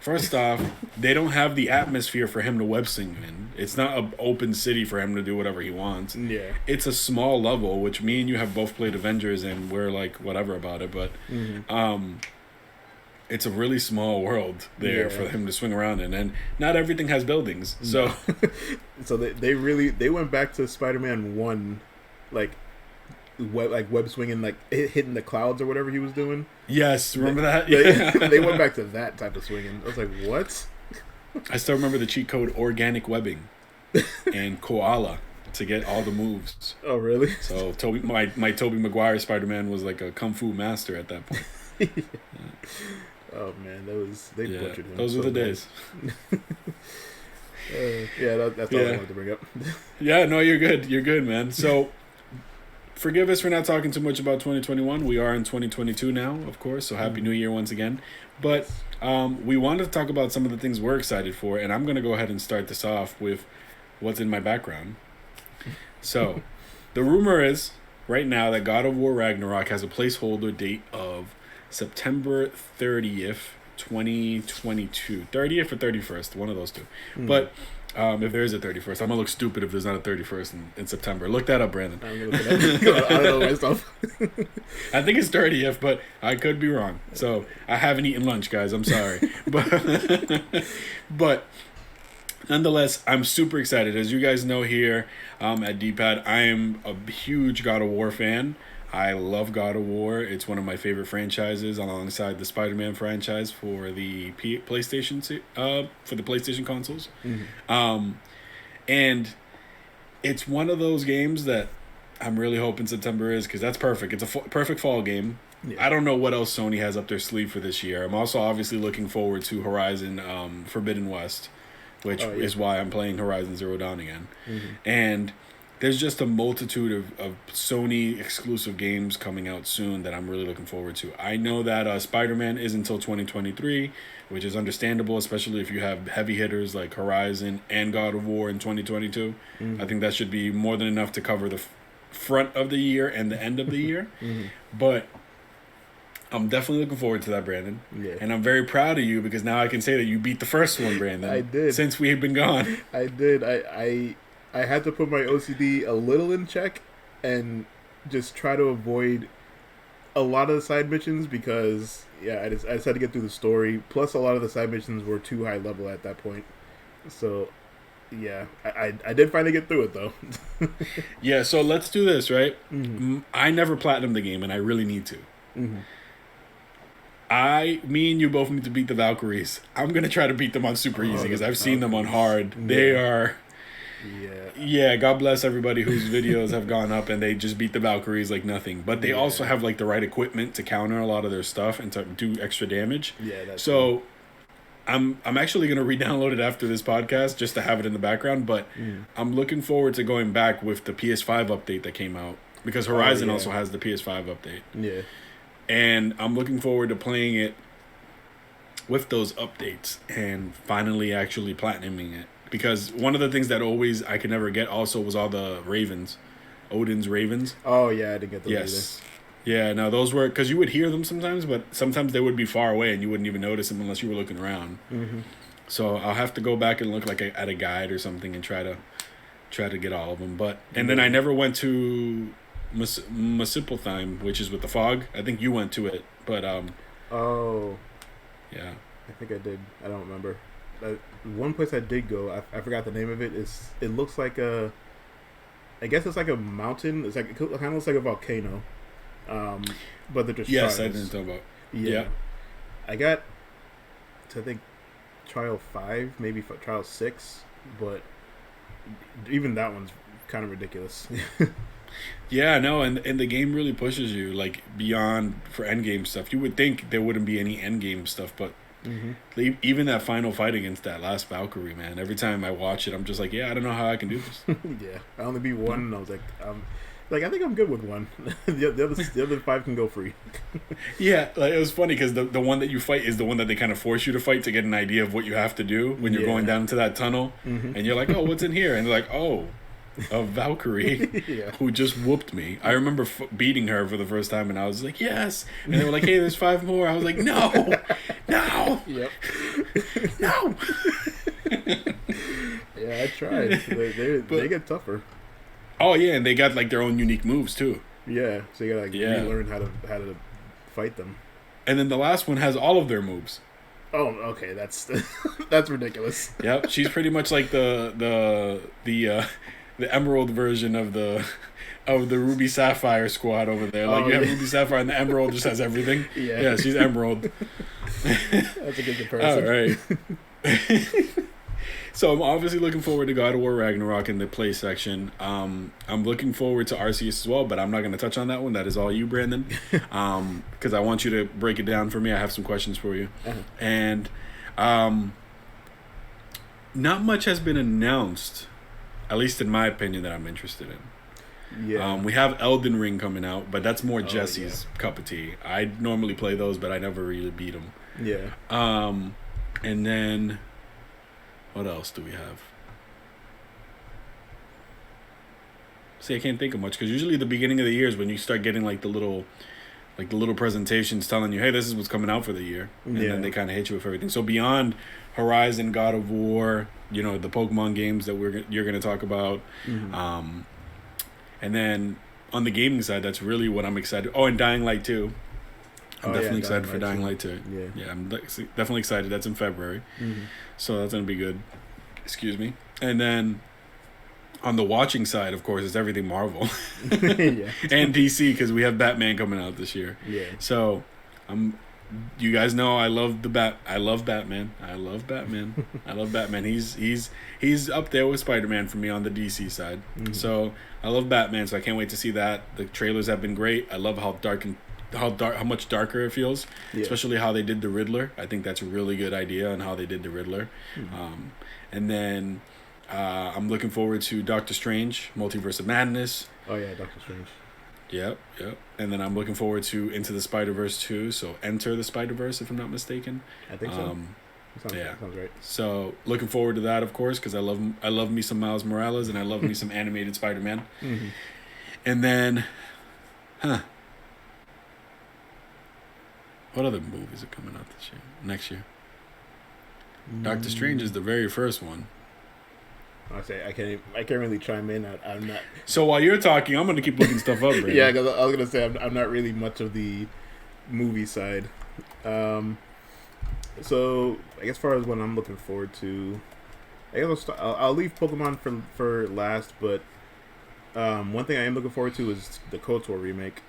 first off, they don't have the atmosphere for him to web sing in. It's not an open city for him to do whatever he wants. Yeah. It's a small level, which me and you have both played Avengers and we're like whatever about it, but it's a really small world there for him to swing around in, and not everything has buildings. So so they went back to Spider-Man 1 like web swinging, like hitting the clouds or whatever he was doing. Yes, remember that? They went back to that type of swinging. I was like, what? I still remember the cheat code organic webbing and koala to get all the moves. Oh, really? So my Tobey Maguire Spider-Man was like a kung fu master at that point. Oh man, they butchered him. Those were the days. That's all I wanted to bring up. Yeah, no, you're good, man. So forgive us for not talking too much about 2021. We are in 2022 now, of course, so Happy New Year once again. But we wanted to talk about some of the things we're excited for, and I'm going to go ahead and start this off with what's in my background. So, the rumor is, right now, that God of War Ragnarok has a placeholder date of September 30th, 2022. 30th or 31st, one of those two. But if there is a 31st, I'm going to look stupid if there's not a 31st in September. Look that up, Brandon. I'm going to look it up. I don't know myself. I think it's 30th, but I could be wrong. So I haven't eaten lunch, guys. I'm sorry. But nonetheless, I'm super excited. As you guys know here at D-Pad, I am a huge God of War fan. I love God of War. It's one of my favorite franchises, alongside the Spider-Man franchise for the PlayStation consoles. And it's one of those games that I'm really hoping September is, because that's perfect. It's a perfect fall game. Yeah. I don't know what else Sony has up their sleeve for this year. I'm also obviously looking forward to Horizon Forbidden West, which is why I'm playing Horizon Zero Dawn again. And there's just a multitude of Sony exclusive games coming out soon that I'm really looking forward to. I know that Spider-Man is until 2023, which is understandable, especially if you have heavy hitters like Horizon and God of War in 2022. I think that should be more than enough to cover the front of the year and the end of the year. But I'm definitely looking forward to that, Brandon. Yeah. And I'm very proud of you, because now I can say that you beat the first one, Brandon. I did. Since we have been gone. I did. I had to put my OCD a little in check and just try to avoid a lot of the side missions, because I just had to get through the story. Plus, a lot of the side missions were too high level at that point. So, yeah, I did finally get through it, though. Yeah, so let's do this, right? I never platinumed the game, and I really need to. Me and you both need to beat the Valkyries. I'm going to try to beat them on super easy, because I've seen them on hard. They are... Yeah, God bless everybody whose videos have gone up and they just beat the Valkyries like nothing. But they also have like the right equipment to counter a lot of their stuff and to do extra damage. Yeah, that's so cool. I'm actually gonna re-download it after this podcast just to have it in the background. But I'm looking forward to going back with the PS5 update that came out, because Horizon also has the PS5 update. Yeah, and I'm looking forward to playing it with those updates and finally actually platinuming it. Because one of the things that I could never get also was all the ravens. Odin's ravens. Oh, yeah, I didn't get those either. Yeah, no, those were... Because you would hear them sometimes, but sometimes they would be far away and you wouldn't even notice them unless you were looking around. So I'll have to go back and look at a guide or something and try to get all of them. And then I never went to Muspelheim, which is with the fog. I think you went to it, but... Oh, Yeah. I think I did. I don't remember. One place I did go, I forgot the name of it. It looks like a, I guess it's like a mountain. It's like it kind of looks like a volcano. Um, but they're just Yes, I trials. didn't talk about. Yeah. Yeah. I got to, I think, trial 5, maybe trial 6, but even that one's kind of ridiculous. Yeah, no, and the game really pushes you like beyond for end game stuff. You would think there wouldn't be any end game stuff, but Mm-hmm. even that final fight against that last Valkyrie, man. Every time I watch it, I'm just like, yeah, I don't know how I can do this. Yeah, I only beat one, and I was like I think I'm good with one. the other 5 can go free. Yeah, like it was funny because the one that you fight is the one that they kind of force you to fight to get an idea of what you have to do when you're going down into that tunnel, and you're like, oh, what's in here? And they're like, oh, a Valkyrie Yeah. who just whooped me. I remember beating her for the first time, and I was like, yes. And they were like, hey, there's 5 more. I was like, no, no, Yep. no. Yeah, I tried. They get tougher. Oh yeah, and they got like their own unique moves too. Yeah, so you gotta relearn how to fight them. And then the last one has all of their moves. Oh, okay, that's that's ridiculous. Yep, she's pretty much like the Emerald version of the Ruby Sapphire squad over there. Like you have Ruby Sapphire and the Emerald just has everything. Yeah, she's Emerald. That's a good comparison. All right. So I'm obviously looking forward to God of War Ragnarok in the play section. I'm looking forward to Arceus as well, but I'm not going to touch on that one. That is all you, Brandon, because I want you to break it down for me. I have some questions for you. Uh-huh. And not much has been announced, at least in my opinion, that I'm interested in. Yeah. We have Elden Ring coming out, but that's more Jesse's cup of tea. I normally play those, but I never really beat them. Yeah. And then... what else do we have? See, I can't think of much because usually the beginning of the year is when you start getting like the little presentations telling you, hey, this is what's coming out for the year, and then they kind of hit you with everything. So beyond Horizon, God of War, the Pokemon games that you're gonna talk about, and then on the gaming side, that's really what I'm excited. Oh, and Dying Light 2. I'm definitely excited for Dying Light 2. Yeah, I'm definitely excited. That's in February. So that's going to be good. Excuse me. And then on the watching side, of course, it's everything Marvel. And DC because we have Batman coming out this year. Yeah. So you guys know I love Batman. I love Batman. I love Batman. He's up there with Spider-Man for me on the DC side. So I love Batman, so I can't wait to see that. The trailers have been great. I love how much darker it feels, especially how they did the Riddler. I think that's a really good idea on how they did the Riddler. And then I'm looking forward to Doctor Strange, Multiverse of Madness. Oh yeah, Doctor Strange. Yep. And then I'm looking forward to Into the Spider-Verse 2, so Enter the Spider-Verse, if I'm not mistaken. I think so. Sounds right. So looking forward to that, of course, because I love me some Miles Morales and I love me some animated Spider-Man. And then, what other movies are coming out next year? Doctor Strange is the very first one. I can't really chime in. I'm not. So while you're talking, I'm gonna keep looking stuff up. Right? Yeah, because I was gonna say I'm not really much of the movie side. So I guess as far as what I'm looking forward to, I guess I'll leave Pokemon for last. But one thing I am looking forward to is the KOTOR remake.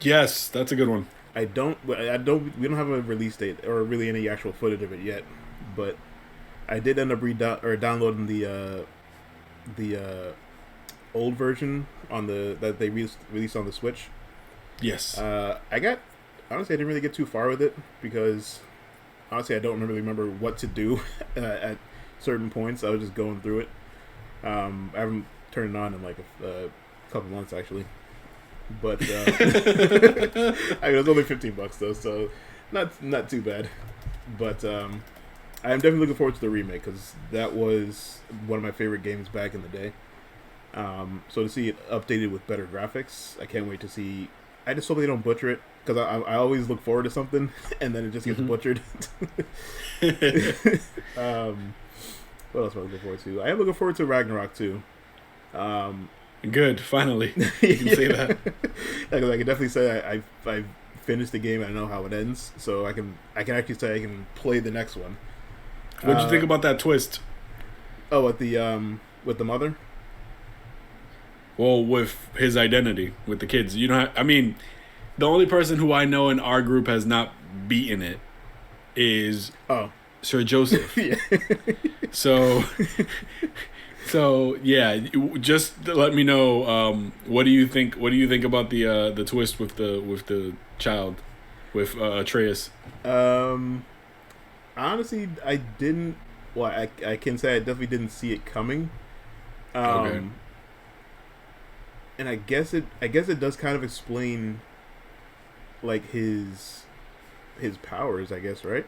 Yes, that's a good one. We don't have a release date or really any actual footage of it yet, but I did end up downloading the old version that they released on the Switch. Yes. Honestly, I didn't really get too far with it because honestly I don't really remember what to do at certain points. I was just going through it. I haven't turned it on in like a couple months actually. But I mean, it's only $15 though, so not too bad. But I am definitely looking forward to the remake because that was one of my favorite games back in the day. So to see it updated with better graphics, I can't wait to see. I just hope they don't butcher it because I always look forward to something and then it just gets butchered. What else am I looking forward to? I am looking forward to Ragnarok too. Good, finally. You can say that. Because I can definitely say I finished the game and I know how it ends, so I can actually say I can play the next one. What'd you think about that twist? Oh, with the mother. Well, with his identity with the kids, you know. I mean, the only person who I know in our group has not beaten it is Sir Joseph. Yeah. So, yeah, just let me know. What do you think? What do you think about the twist with the child, with Atreus? Honestly, I didn't. Well, I can say I definitely didn't see it coming. Okay. And I guess it does kind of explain, like, his powers, I guess, right?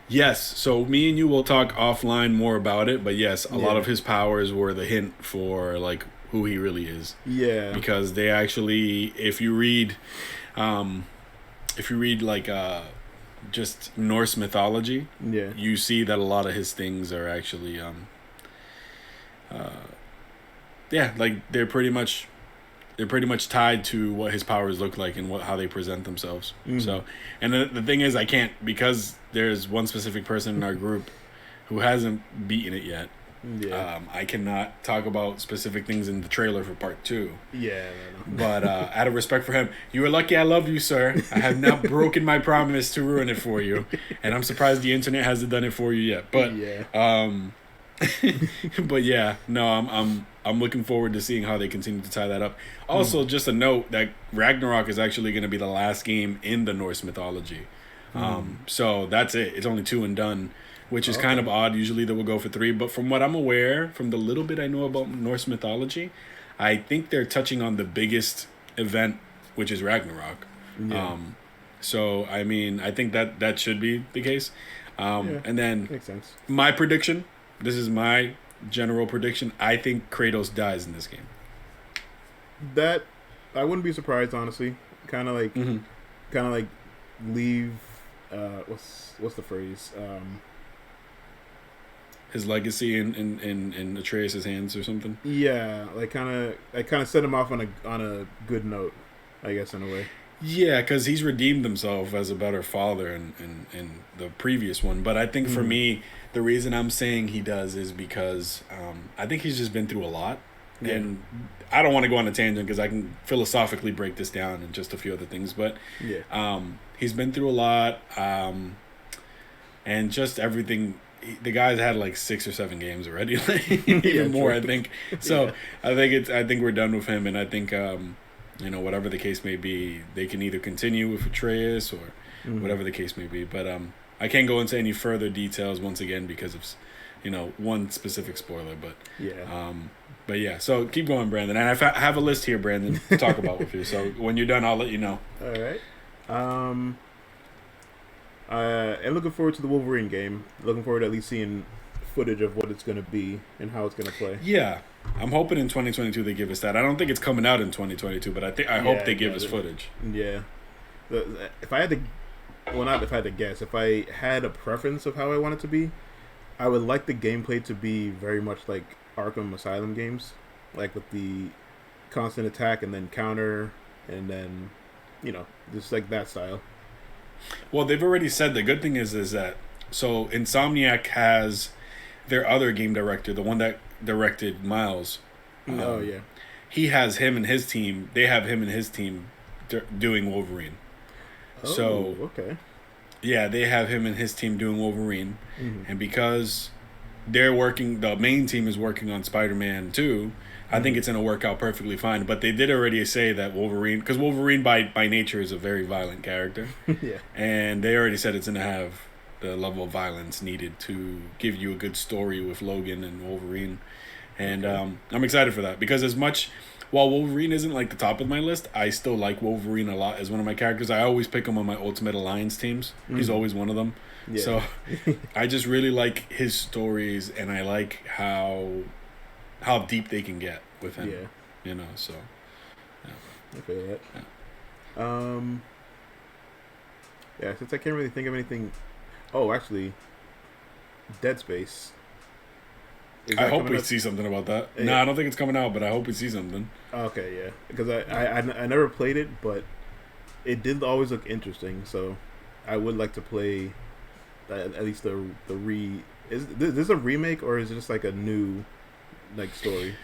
Yes. So me and you will talk offline more about it, but yes, a lot of his powers were the hint for like who he really is. Yeah. Because they actually, if you read like just Norse mythology, you see that a lot of his things are actually like they're pretty much tied to what his powers look like and how they present themselves. So, and the thing is, I can't, because there's one specific person in our group who hasn't beaten it yet. I cannot talk about specific things in the trailer for part 2. Yeah. But out of respect for him, you are lucky I love you, sir. I have not broken my promise to ruin it for you, and I'm surprised the internet hasn't done it for you yet. But but yeah, no, I'm looking forward to seeing how they continue to tie that up. Also, just a note that Ragnarok is actually going to be the last game in the Norse mythology. So that's it. It's only 2 and done, which is kind of odd. Usually they will go for 3. But from what I'm aware, from the little bit I know about Norse mythology, I think they're touching on the biggest event, which is Ragnarok. Yeah. So, I mean, I think that should be the case. And then makes sense. My prediction, this is my general prediction, I think Kratos dies in this game. That, I wouldn't be surprised, honestly. Kind of like leave, what's the phrase? His legacy in Atreus' hands or something. Yeah, kind of set him off on a good note, I guess, in a way. Yeah, because he's redeemed himself as a better father in the previous one. But I think for me, the reason I'm saying he does is because I think he's just been through a lot. Yeah. And I don't want to go on a tangent because I can philosophically break this down and just a few other things. But he's been through a lot, and just everything. The guy's had like 6 or 7 games already, even more, true. I think. So I think we're done with him, and I think whatever the case may be, they can either continue with Atreus or whatever the case may be. But I can't go into any further details once again because of one specific spoiler. But yeah. So keep going, Brandon. And I have a list here, Brandon, to talk about with you. So when you're done, I'll let you know. All right. I'm looking forward to the Wolverine game. Looking forward to at least seeing footage of what it's going to be and how it's going to play. Yeah. I'm hoping in 2022 they give us that. I don't think it's coming out in 2022, but I hope they give us footage. Yeah. If I had to, well, not if I had to guess, if I had a preference of how I want it to be, I would like the gameplay to be very much like Arkham Asylum games, like with the constant attack and then counter, and then, just like that style. Well, they've already said the good thing is that, so Insomniac has their other game director, the one that directed Miles. He has him and his team. They have him and his team doing Wolverine. Oh, so, okay. Yeah, they have him and his team doing Wolverine. And because the main team is working on Spider-Man 2, I think it's going to work out perfectly fine. But they did already say that Wolverine, because Wolverine by nature is a very violent character. Yeah. And they already said it's going to have the level of violence needed to give you a good story with Logan and Wolverine. And I'm excited for that because while Wolverine isn't like the top of my list, I still like Wolverine a lot as one of my characters. I always pick him on my Ultimate Alliance teams. He's always one of them. Yeah. So I just really like his stories, and I like how deep they can get with him. Yeah. So. Yeah. I feel that. Yeah. Since I can't really think of anything. Oh, actually, Dead Space. I hope we see something about that. Yeah. No, I don't think it's coming out, but I hope we see something. Okay, yeah. Because I never played it, but it did always look interesting. So I would like to play at least the re. Is this a remake or is it just like a new like story?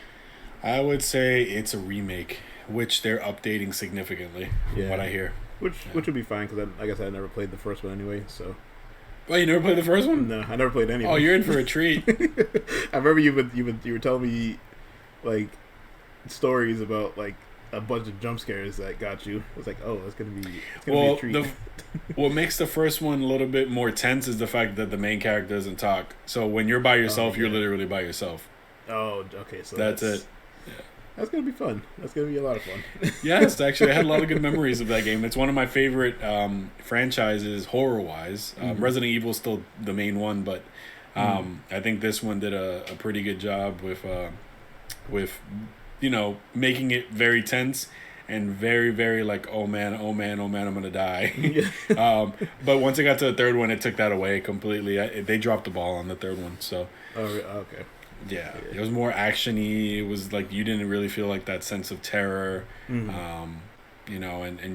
I would say it's a remake, which they're updating significantly from what I hear. Which would be fine because I guess I never played the first one anyway. So. Well, you never played the first one? No, I never played any. Oh, you're in for a treat. I remember you were telling me like stories about like a bunch of jump scares that got you. I was like, oh, it's gonna be a treat. What makes the first one a little bit more tense is the fact that the main character doesn't talk. So when you're by yourself, you're literally by yourself. Oh, okay. So that's it. Yeah. That's gonna be fun. That's gonna be a lot of fun. Yes, actually, I had a lot of good memories of that game. It's one of my favorite franchises, horror-wise. Resident Evil is still the main one, but I think this one did a pretty good job with making it very tense and very, very like, oh man, I'm gonna die. But once I got to the third one, it took that away completely. They dropped the ball on the third one, so. Oh, okay. Yeah, it was more action-y. It was like you didn't really feel like that sense of terror, and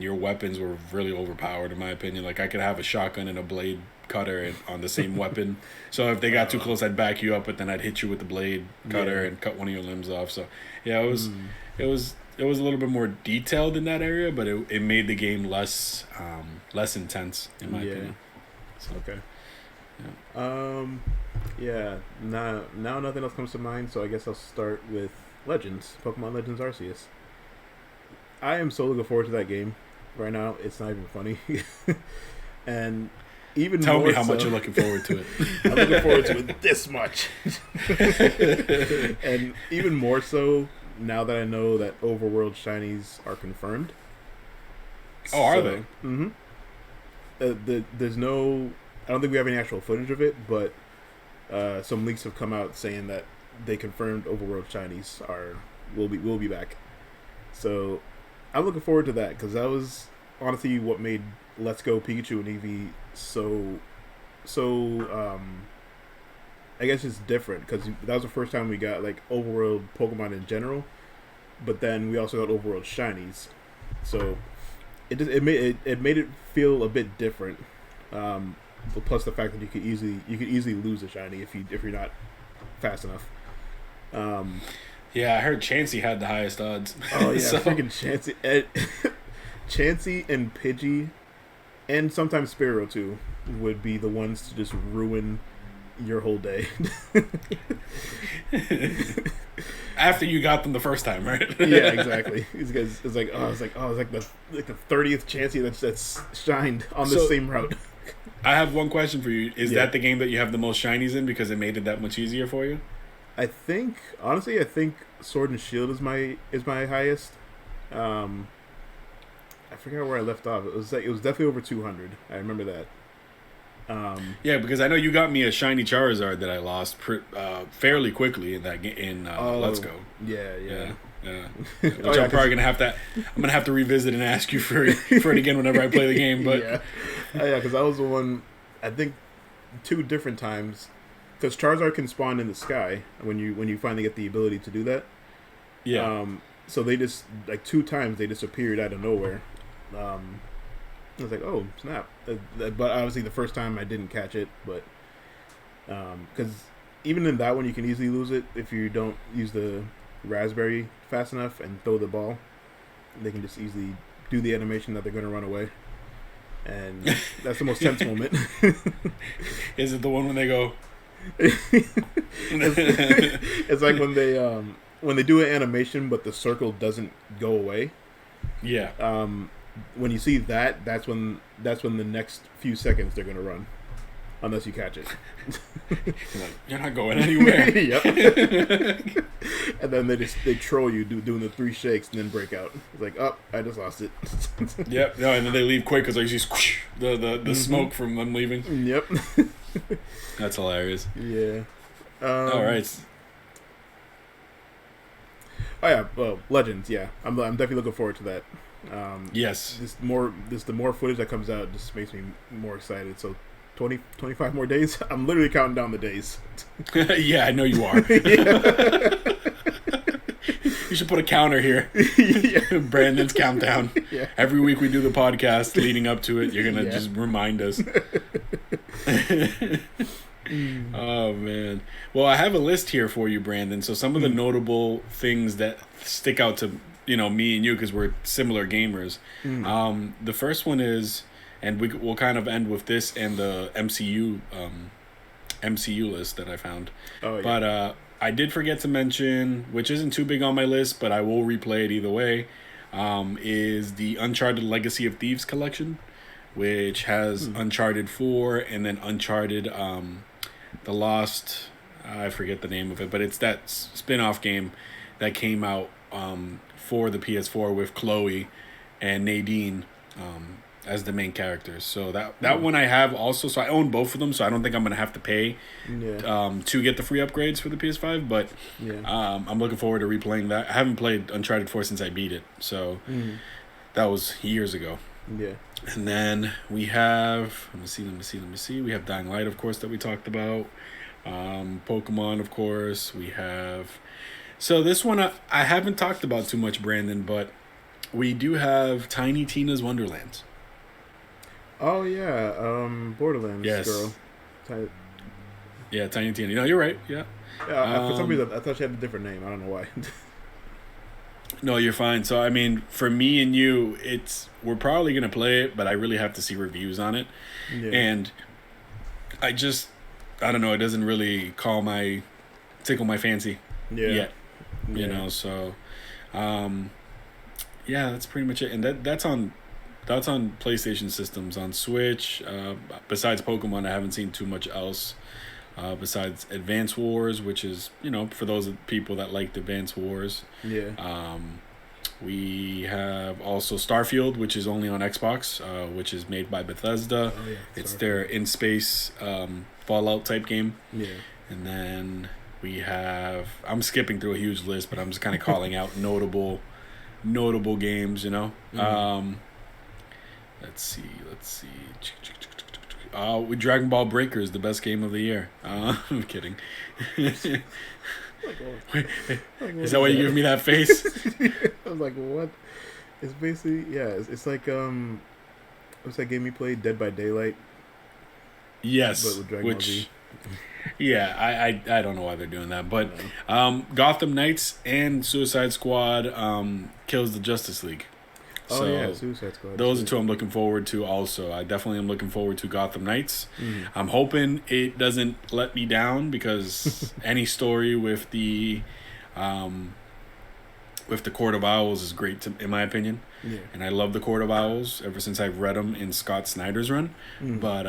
your weapons were really overpowered in my opinion. Like I could have a shotgun and a blade cutter on the same weapon. So if they got too close, I'd back you up, but then I'd hit you with the blade cutter and cut one of your limbs off. So yeah, it was a little bit more detailed in that area, but it made the game less intense in my opinion. So, okay. Yeah. Now nothing else comes to mind, so I guess I'll start with Legends, Pokemon Legends Arceus. I am so looking forward to that game. Right now, it's not even funny, and even tell more me how much you're looking forward to it. I'm looking forward to it this much, and even more so now that I know that Overworld shinies are confirmed. Oh, are they? Mm-hmm. There's no. I don't think we have any actual footage of it, but some leaks have come out saying that they confirmed Overworld shinies will be back. So I'm looking forward to that because that was honestly what made Let's Go Pikachu and Eevee so I guess it's different because that was the first time we got like Overworld Pokemon in general, but then we also got Overworld shinies, so it made it feel a bit different. Plus the fact that you could easily lose a shiny if you're not fast enough. Yeah, I heard Chansey had the highest odds. Oh yeah, freaking Chansey, Chansey and Pidgey, and sometimes Spearow too would be the ones to just ruin your whole day. After you got them the first time, right? Yeah, exactly. It's like the 30th Chansey that's shined on the same route. I have one question for you. Is that the game that you have the most shinies in because it made it that much easier for you? I think Sword and Shield is my highest. I forgot where I left off. It was definitely over 200. I remember that. Yeah, because I know you got me a shiny Charizard that I lost fairly quickly in that game in Let's Go. Yeah. Which I'm probably gonna have to. I'm gonna have to revisit and ask you for it again whenever I play the game. But yeah, because I was the one. I think 2 different times. Because Charizard can spawn in the sky when you finally get the ability to do that. Yeah. So they just like 2 times they just appeared out of nowhere. I was like, oh snap! But obviously the first time I didn't catch it, but because even in that one you can easily lose it if you don't use the raspberry fast enough and throw the ball. They can just easily do the animation that they're going to run away, and that's the most tense moment. Is it the one when they go? It's like when they do an animation but the circle doesn't go away. Yeah. When you see that, that's when the next few seconds they're gonna run, unless you catch it. You're not going anywhere. Yep. And then they troll you doing the 3 shakes and then break out. It's like, oh, I just lost it. Yep. No, and then they leave quick because I see the smoke from them leaving. Yep. That's hilarious. Yeah. All right. Oh yeah, well, Legends. Yeah, I'm definitely looking forward to that. Yes. The more footage that comes out just makes me more excited. So 25 more days. I'm literally counting down the days. Yeah, I know you are. You should put a counter here. Brandon's countdown. Yeah. Every week we do the podcast leading up to it. You're gonna just remind us. Oh man. Well, I have a list here for you, Brandon. So some of the notable things that stick out to me and you because we're similar gamers. The first one is, and we'll kind of end with this and the MCU list that I found. Oh yeah. But I did forget to mention, which isn't too big on my list, but I will replay it either way. Is the Uncharted Legacy of Thieves collection, which has Uncharted 4 and then Uncharted the Lost, I forget the name of it, but it's that spin-off game that came out for the PS4 with Chloe and Nadine as the main characters. So that one I have also. So I own both of them, so I don't think I'm going to have to pay to get the free upgrades for the PS5, but I'm looking forward to replaying that. I haven't played Uncharted 4 since I beat it, so that was years ago. Yeah. And then we have, let me see. We have Dying Light, of course, that we talked about. Pokemon, of course. We have... So this one I haven't talked about too much, Brandon, but we do have Tiny Tina's Wonderlands. Oh, yeah. Borderlands girl. Yeah, Tiny Tina. No, you're right. Yeah. For some reason, I thought she had a different name. I don't know why. No, you're fine. So, I mean, for me and you, we're probably going to play it, but I really have to see reviews on it. Yeah. And I don't know, it doesn't really tickle my fancy yet. You know, so, that's pretty much it. And that's on PlayStation systems. On Switch, besides Pokemon, I haven't seen too much else. Besides Advance Wars, which is, for those people that liked Advance Wars. Yeah. We have also Starfield, which is only on Xbox, which is made by Bethesda. Oh, yeah, it's their in-space Fallout type game. Yeah. And then we have... I'm skipping through a huge list, but I'm just kind of calling out notable games, Mm-hmm. Let's see. With Dragon Ball Breakers, the best game of the year. I'm kidding. Is that why you give me that face? I was like, what? It's basically, it's like, what's that game you played? Dead by Daylight? Yes. But with Dragon Ball Z. Yeah, I don't know why they're doing that. But Gotham Knights and Suicide Squad kills the Justice League. So Suicide Squad. Those are two I'm looking forward to also. I definitely am looking forward to Gotham Knights. Mm-hmm. I'm hoping it doesn't let me down because any story with the Court of Owls is great, in my opinion. Yeah. And I love the Court of Owls ever since I've read them in Scott Snyder's run. Mm-hmm. But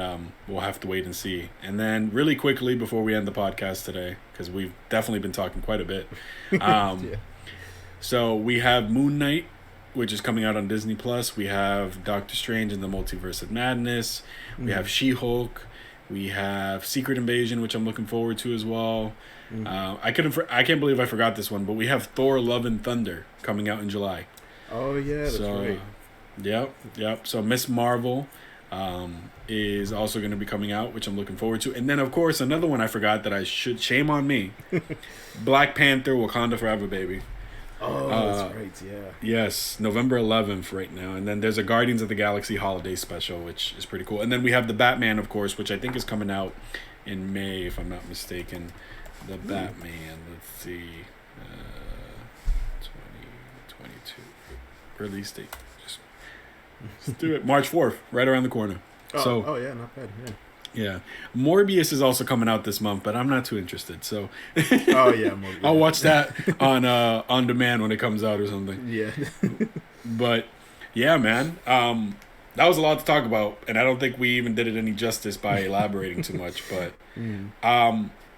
we'll have to wait and see. And then really quickly before we end the podcast today, because we've definitely been talking quite a bit. So we have Moon Knight, which is coming out on Disney Plus. We have Doctor Strange and the Multiverse of Madness. We have She-Hulk. We have Secret Invasion, which I'm looking forward to as well. I can't believe I forgot this one, but we have Thor: Love and Thunder coming out in July. Oh yeah, that's right. Yep. So Miss Marvel is also going to be coming out, which I'm looking forward to. And then of course another one I forgot that shame on me. Black Panther: Wakanda Forever, baby. Oh, that's right, yeah. Yes, November 11th right now. And then there's a Guardians of the Galaxy holiday special, which is pretty cool. And then we have the Batman, of course, which I think is coming out in May, if I'm not mistaken. The Batman, let's see. 2022. Release date. Just do it. March 4th, right around the corner. Oh yeah, not bad, yeah. Yeah, Morbius is also coming out this month, but I'm not too interested. So, Morbius. I'll watch that on demand when it comes out or something. Yeah, but yeah, man, that was a lot to talk about, and I don't think we even did it any justice by elaborating too much. But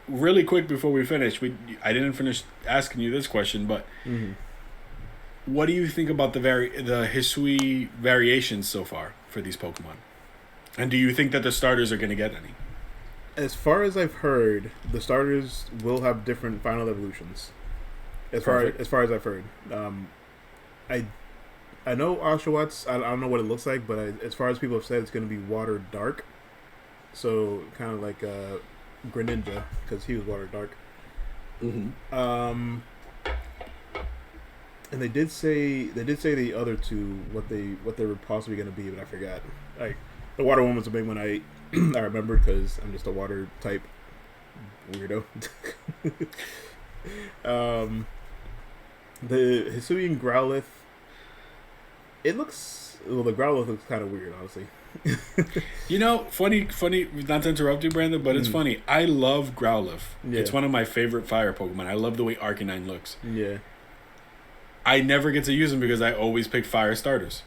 really quick before we finish, I didn't finish asking you this question, but what do you think about the Hisui variations so far for these Pokemon? And do you think that the starters are going to get any? As far as I've heard, the starters will have different final evolutions. As far as I've heard, I know Oshawott. I don't know what it looks like, but as far as people have said, it's going to be water dark. So kind of like Greninja, because he was water dark. Mm-hmm. And they did say the other two what they were possibly going to be, but I forgot. Like the water one was a big one. I I remembered because I'm just a water type weirdo. The Hisuian Growlithe. It looks the Growlithe looks kind of weird, honestly. You know, funny. Not to interrupt you, Brandon, but it's funny. I love Growlithe. Yeah. It's one of my favorite fire Pokemon. I love the way Arcanine looks. Yeah. I never get to use them because I always pick fire starters.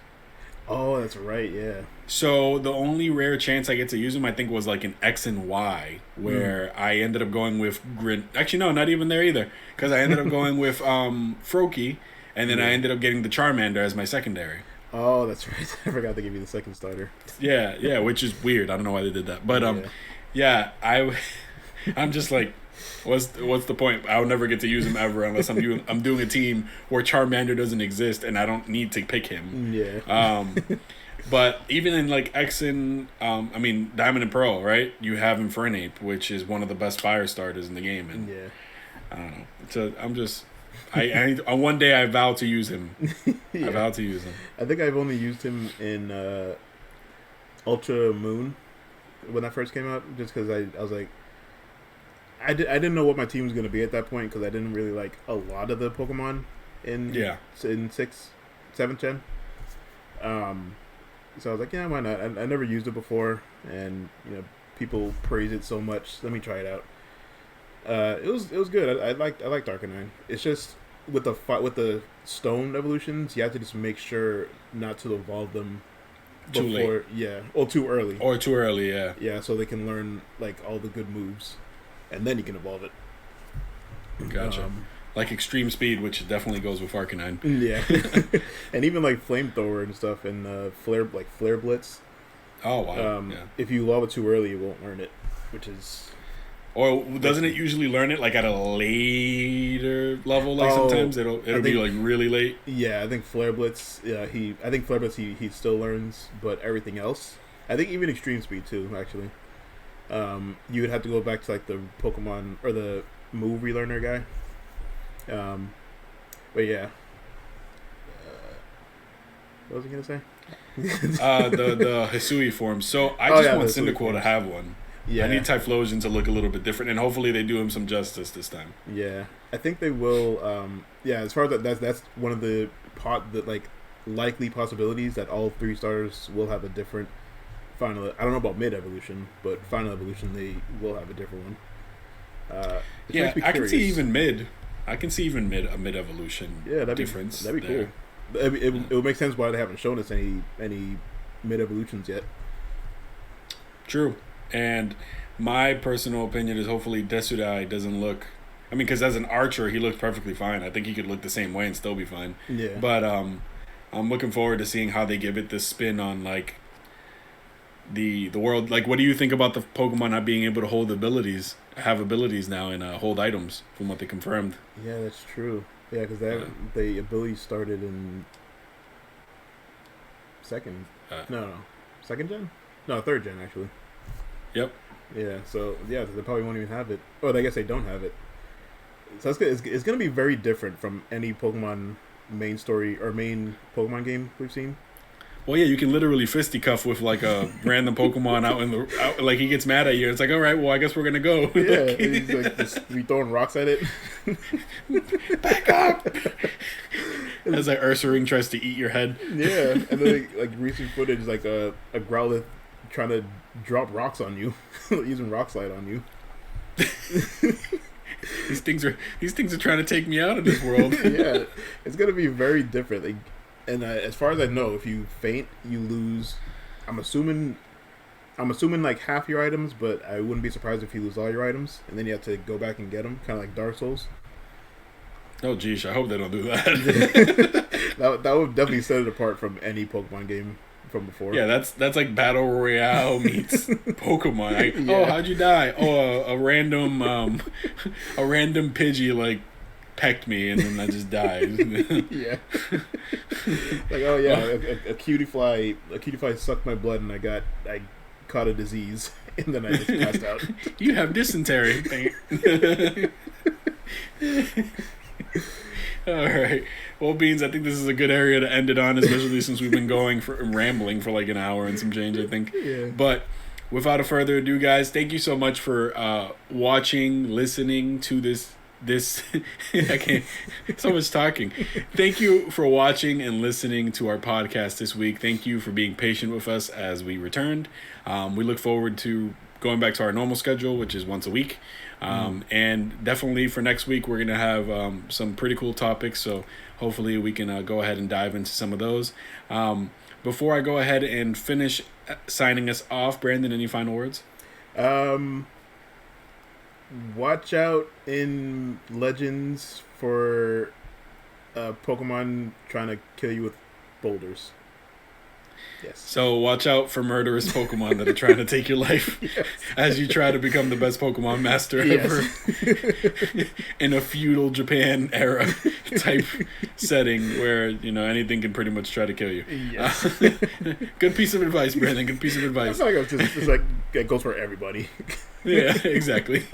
Oh, that's right. Yeah. So the only rare chance I get to use them, I think, was like an X and Y, where I ended up going with Grin. Actually, no, not even there either, because I ended up going with Froakie, and then I ended up getting the Charmander as my secondary. Oh, that's right. I forgot to give you the second starter. Yeah, which is weird. I don't know why they did that, but I'm just like, what's the point? I'll never get to use him ever unless I'm doing a team where Charmander doesn't exist and I don't need to pick him. Yeah. But even in like X and Diamond and Pearl, right? You have Infernape, which is one of the best fire starters in the game, and Yeah. I don't know. So I'm just. On one day I vow to use him. Yeah. I vow to use him. I think I've only used him in Ultra Moon when that first came out, just because I was like, I didn't know what my team was going to be at that point because I didn't really like a lot of the Pokemon in 6th, 7th gen. So I was like, yeah, why not? I never used it before, and people praise it so much. Let me try it out. It was good. I liked Arcanine. It's just with the stone evolutions, you have to just make sure not to evolve them Too late. Yeah, or too early. Or too early, yeah. Yeah, so they can learn like all the good moves, and then you can evolve it. Gotcha. Like Extreme Speed, which definitely goes with Arcanine. Yeah, and even like Flamethrower and stuff, and Flare Blitz. Oh wow! If you evolve it too early, you won't learn it, which is. Or doesn't it usually learn it like at a later level? Like sometimes it'll be like really late. Yeah, I think Flare Blitz. Yeah, he still learns, but everything else, I think even Extreme Speed too. Actually, you would have to go back to like the Pokemon or the move relearner guy. But yeah, what was I gonna say? The Hisui form. So I just want Cyndaquil to have one. Yeah. I need Typhlosion to look a little bit different, and hopefully they do him some justice this time. Yeah, I think they will. Yeah, as far as that's one of the likely possibilities that all 3 starters will have a different final. I don't know about mid evolution, but final evolution they will have a different one. Yeah, I can see even mid. I can see even a mid evolution. Yeah, difference. That'd be cool. It would make sense why they haven't shown us any mid evolutions yet. True. And my personal opinion is hopefully Desudai doesn't look... I mean, because as an archer, he looks perfectly fine. I think he could look the same way and still be fine. Yeah. But I'm looking forward to seeing how they give it this spin on, like, the world. Like, what do you think about the Pokemon not being able to hold abilities, have abilities now, and hold items from what they confirmed? Yeah, that's true. Yeah, because the ability started in... Second gen? No, 3rd gen, actually. Yep. Yeah, so they probably won't even have it. Oh, I guess they don't have it. So that's good. It's going to be very different from any Pokemon main story or main Pokemon game we've seen. Well, yeah, you can literally fisticuff with like a random Pokemon out like he gets mad at you. It's like, all right, well, I guess we're gonna go. Yeah, he's like just be throwing rocks at it. Back up. As like Ursaring tries to eat your head. Yeah, and then like recent footage, like a Growlithe trying to drop rocks on you, using Rock Slide on you. These things are trying to take me out of this world. Yeah, it's gonna be very different. Like, and as far as I know, if you faint, you lose. I'm assuming like half your items, but I wouldn't be surprised if you lose all your items, and then you have to go back and get them, kind of like Dark Souls. Oh, geez, I hope they don't do that. that would definitely set it apart from any Pokemon game from before. Yeah, that's like Battle Royale meets Pokemon. Like, Yeah. Oh, how'd you die? Oh, a random Pidgey like pecked me and then I just died. Yeah. Like, oh yeah, a cutie fly sucked my blood and I caught a disease and then I just passed out. You have dysentery. All right. Well, Beans, I think this is a good area to end it on, especially since we've been going for rambling for like an hour and some change, I think. Yeah. But without a further ado, guys, thank you so much for watching, listening to this I can't, so much talking. Thank you for watching and listening to our podcast this week. Thank you for being patient with us as we returned. We look forward to going back to our normal schedule, which is once a week. And definitely for next week, we're going to have some pretty cool topics. So hopefully we can go ahead and dive into some of those. Before I go ahead and finish signing us off, Brandon, any final words? Watch out in Legends for Pokemon trying to kill you with boulders. Yes. So watch out for murderous Pokemon that are trying to take your life as you try to become the best Pokemon master ever in a feudal Japan era type setting where, you know, anything can pretty much try to kill you. Yes. Good piece of advice, Brandon. Good piece of advice. I feel like it's like it goes for everybody. Yeah, exactly.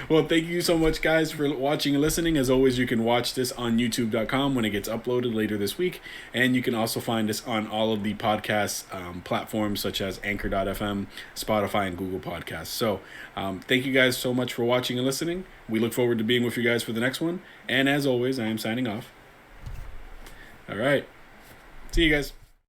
Well, thank you so much, guys, for watching and listening. As always, you can watch this on youtube.com when it gets uploaded later this week. And you can also find us on all of the podcast platforms such as Anchor.fm, Spotify, and Google Podcasts. So thank you guys so much for watching and listening. We look forward to being with you guys for the next one. And as always, I am signing off. All right. See you guys.